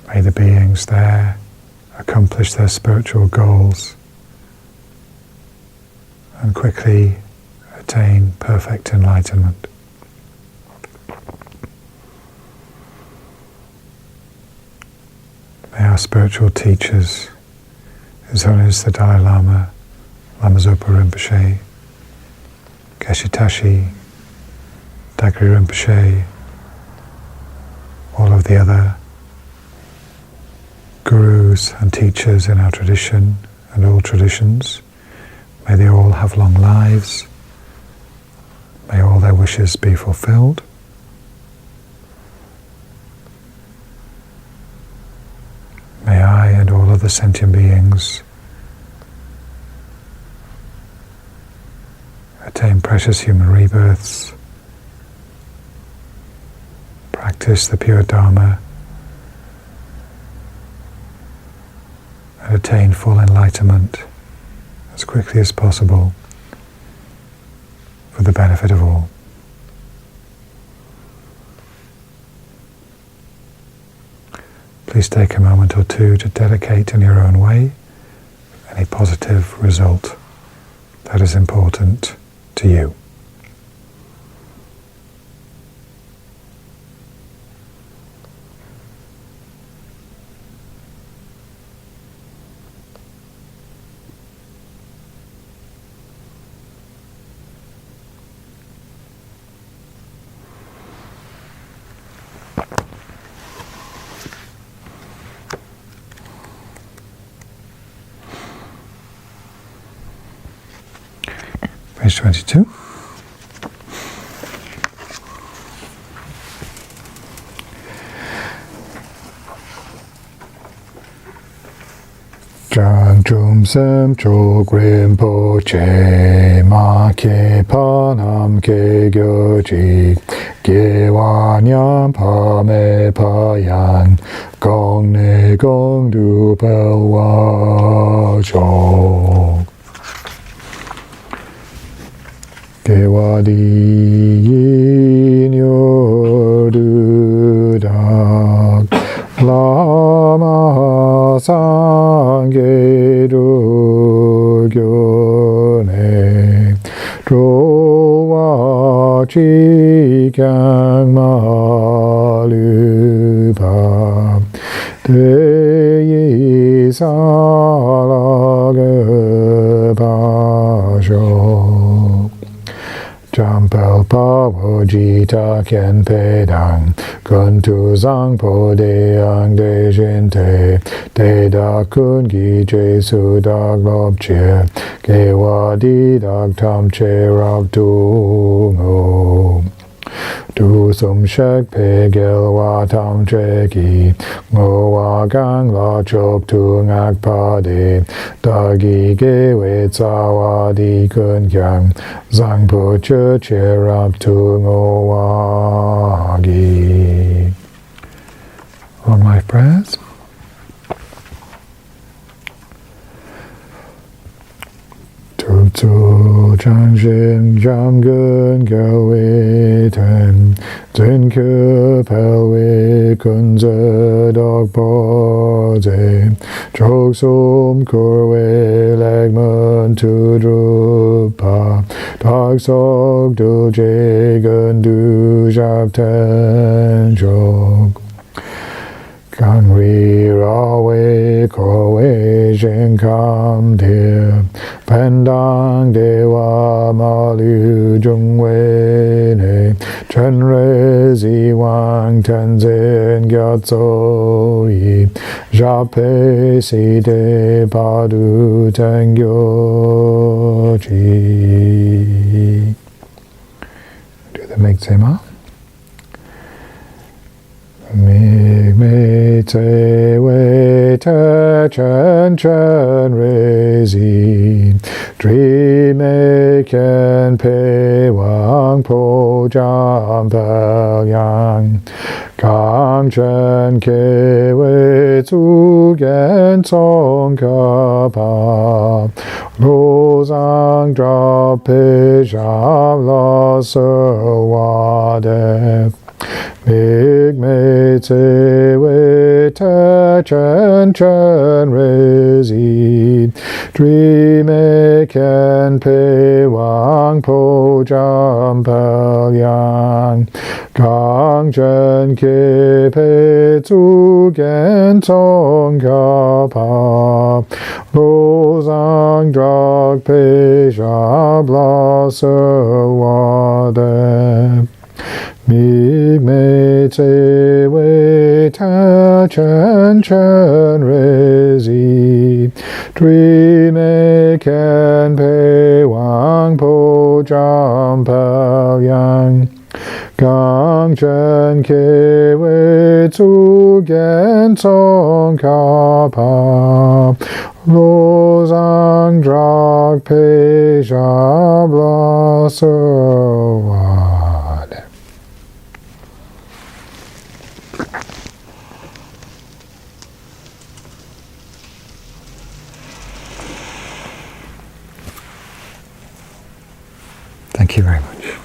May the beings there accomplish their spiritual goals and quickly attain perfect enlightenment. May our spiritual teachers, His Holiness the Dalai Lama, Lama Zopa Rinpoche, Geshe Tashi, Dagri Rinpoche, all of the other gurus and teachers in our tradition and all traditions, may they all have long lives. May all their wishes be fulfilled. May I and all other sentient beings attain precious human rebirths, practice the pure Dharma, and attain full enlightenment as quickly as possible for the benefit of all. Please take a moment or two to dedicate in your own way any positive result that is important to you. Page 22. Chum sem chok rinpoche ma ke panam ke gyoji ge wanyam pa me pa yan gong ne gong du pel wa chok ge wa di yin yo du dak lama sangye do gyo ne do wa chi kyang ma lu pa de yi sa la ge pa sho Champel pa wo ji ta kien pe dang kun tu zang po de ang de jin te da kun gi je su dag lob che ge wa di dag tam che rab tu ngo Du sum shek pe gil wa tam tre ki ngo wa gang la chok tu ngak pa de da gi ge we tsa wa di kun kyang zang pu che che rap tu ngo wa gi. Long life prayers. Tu tu chang shin jam gun gel wei ten zin ke pel wei kun ze dog po ze chok sum kur wei leg mun tu dru pa dog sok du je gun du jab ten chok Gang ri ra wei ko wei jin kam de pen dang de wa ma liu jung wei ne chen re zi wang ten zin gyat zo yi ja pe si de pa du ten gyo chi. Do the make sema. Mig me te wei te chen chen re zi Dri me ken pe wang po jam pel yang Gang chen ke wei zu gen song ka pa Lo zang dra pe jam la se wa de Mig me te wei te chen chen re zi Dri me ken pe wang po jam pel yang Gang chen ke pe zu gen song ka pa Lo zang drak pe jab la se wa de Mig me te wei te chen chen re zi Dri me ken pe wang po jam pel yang Gang chen ke wei zu gen song ka pa Lo zang drak pe jab la se wa Thank you very much.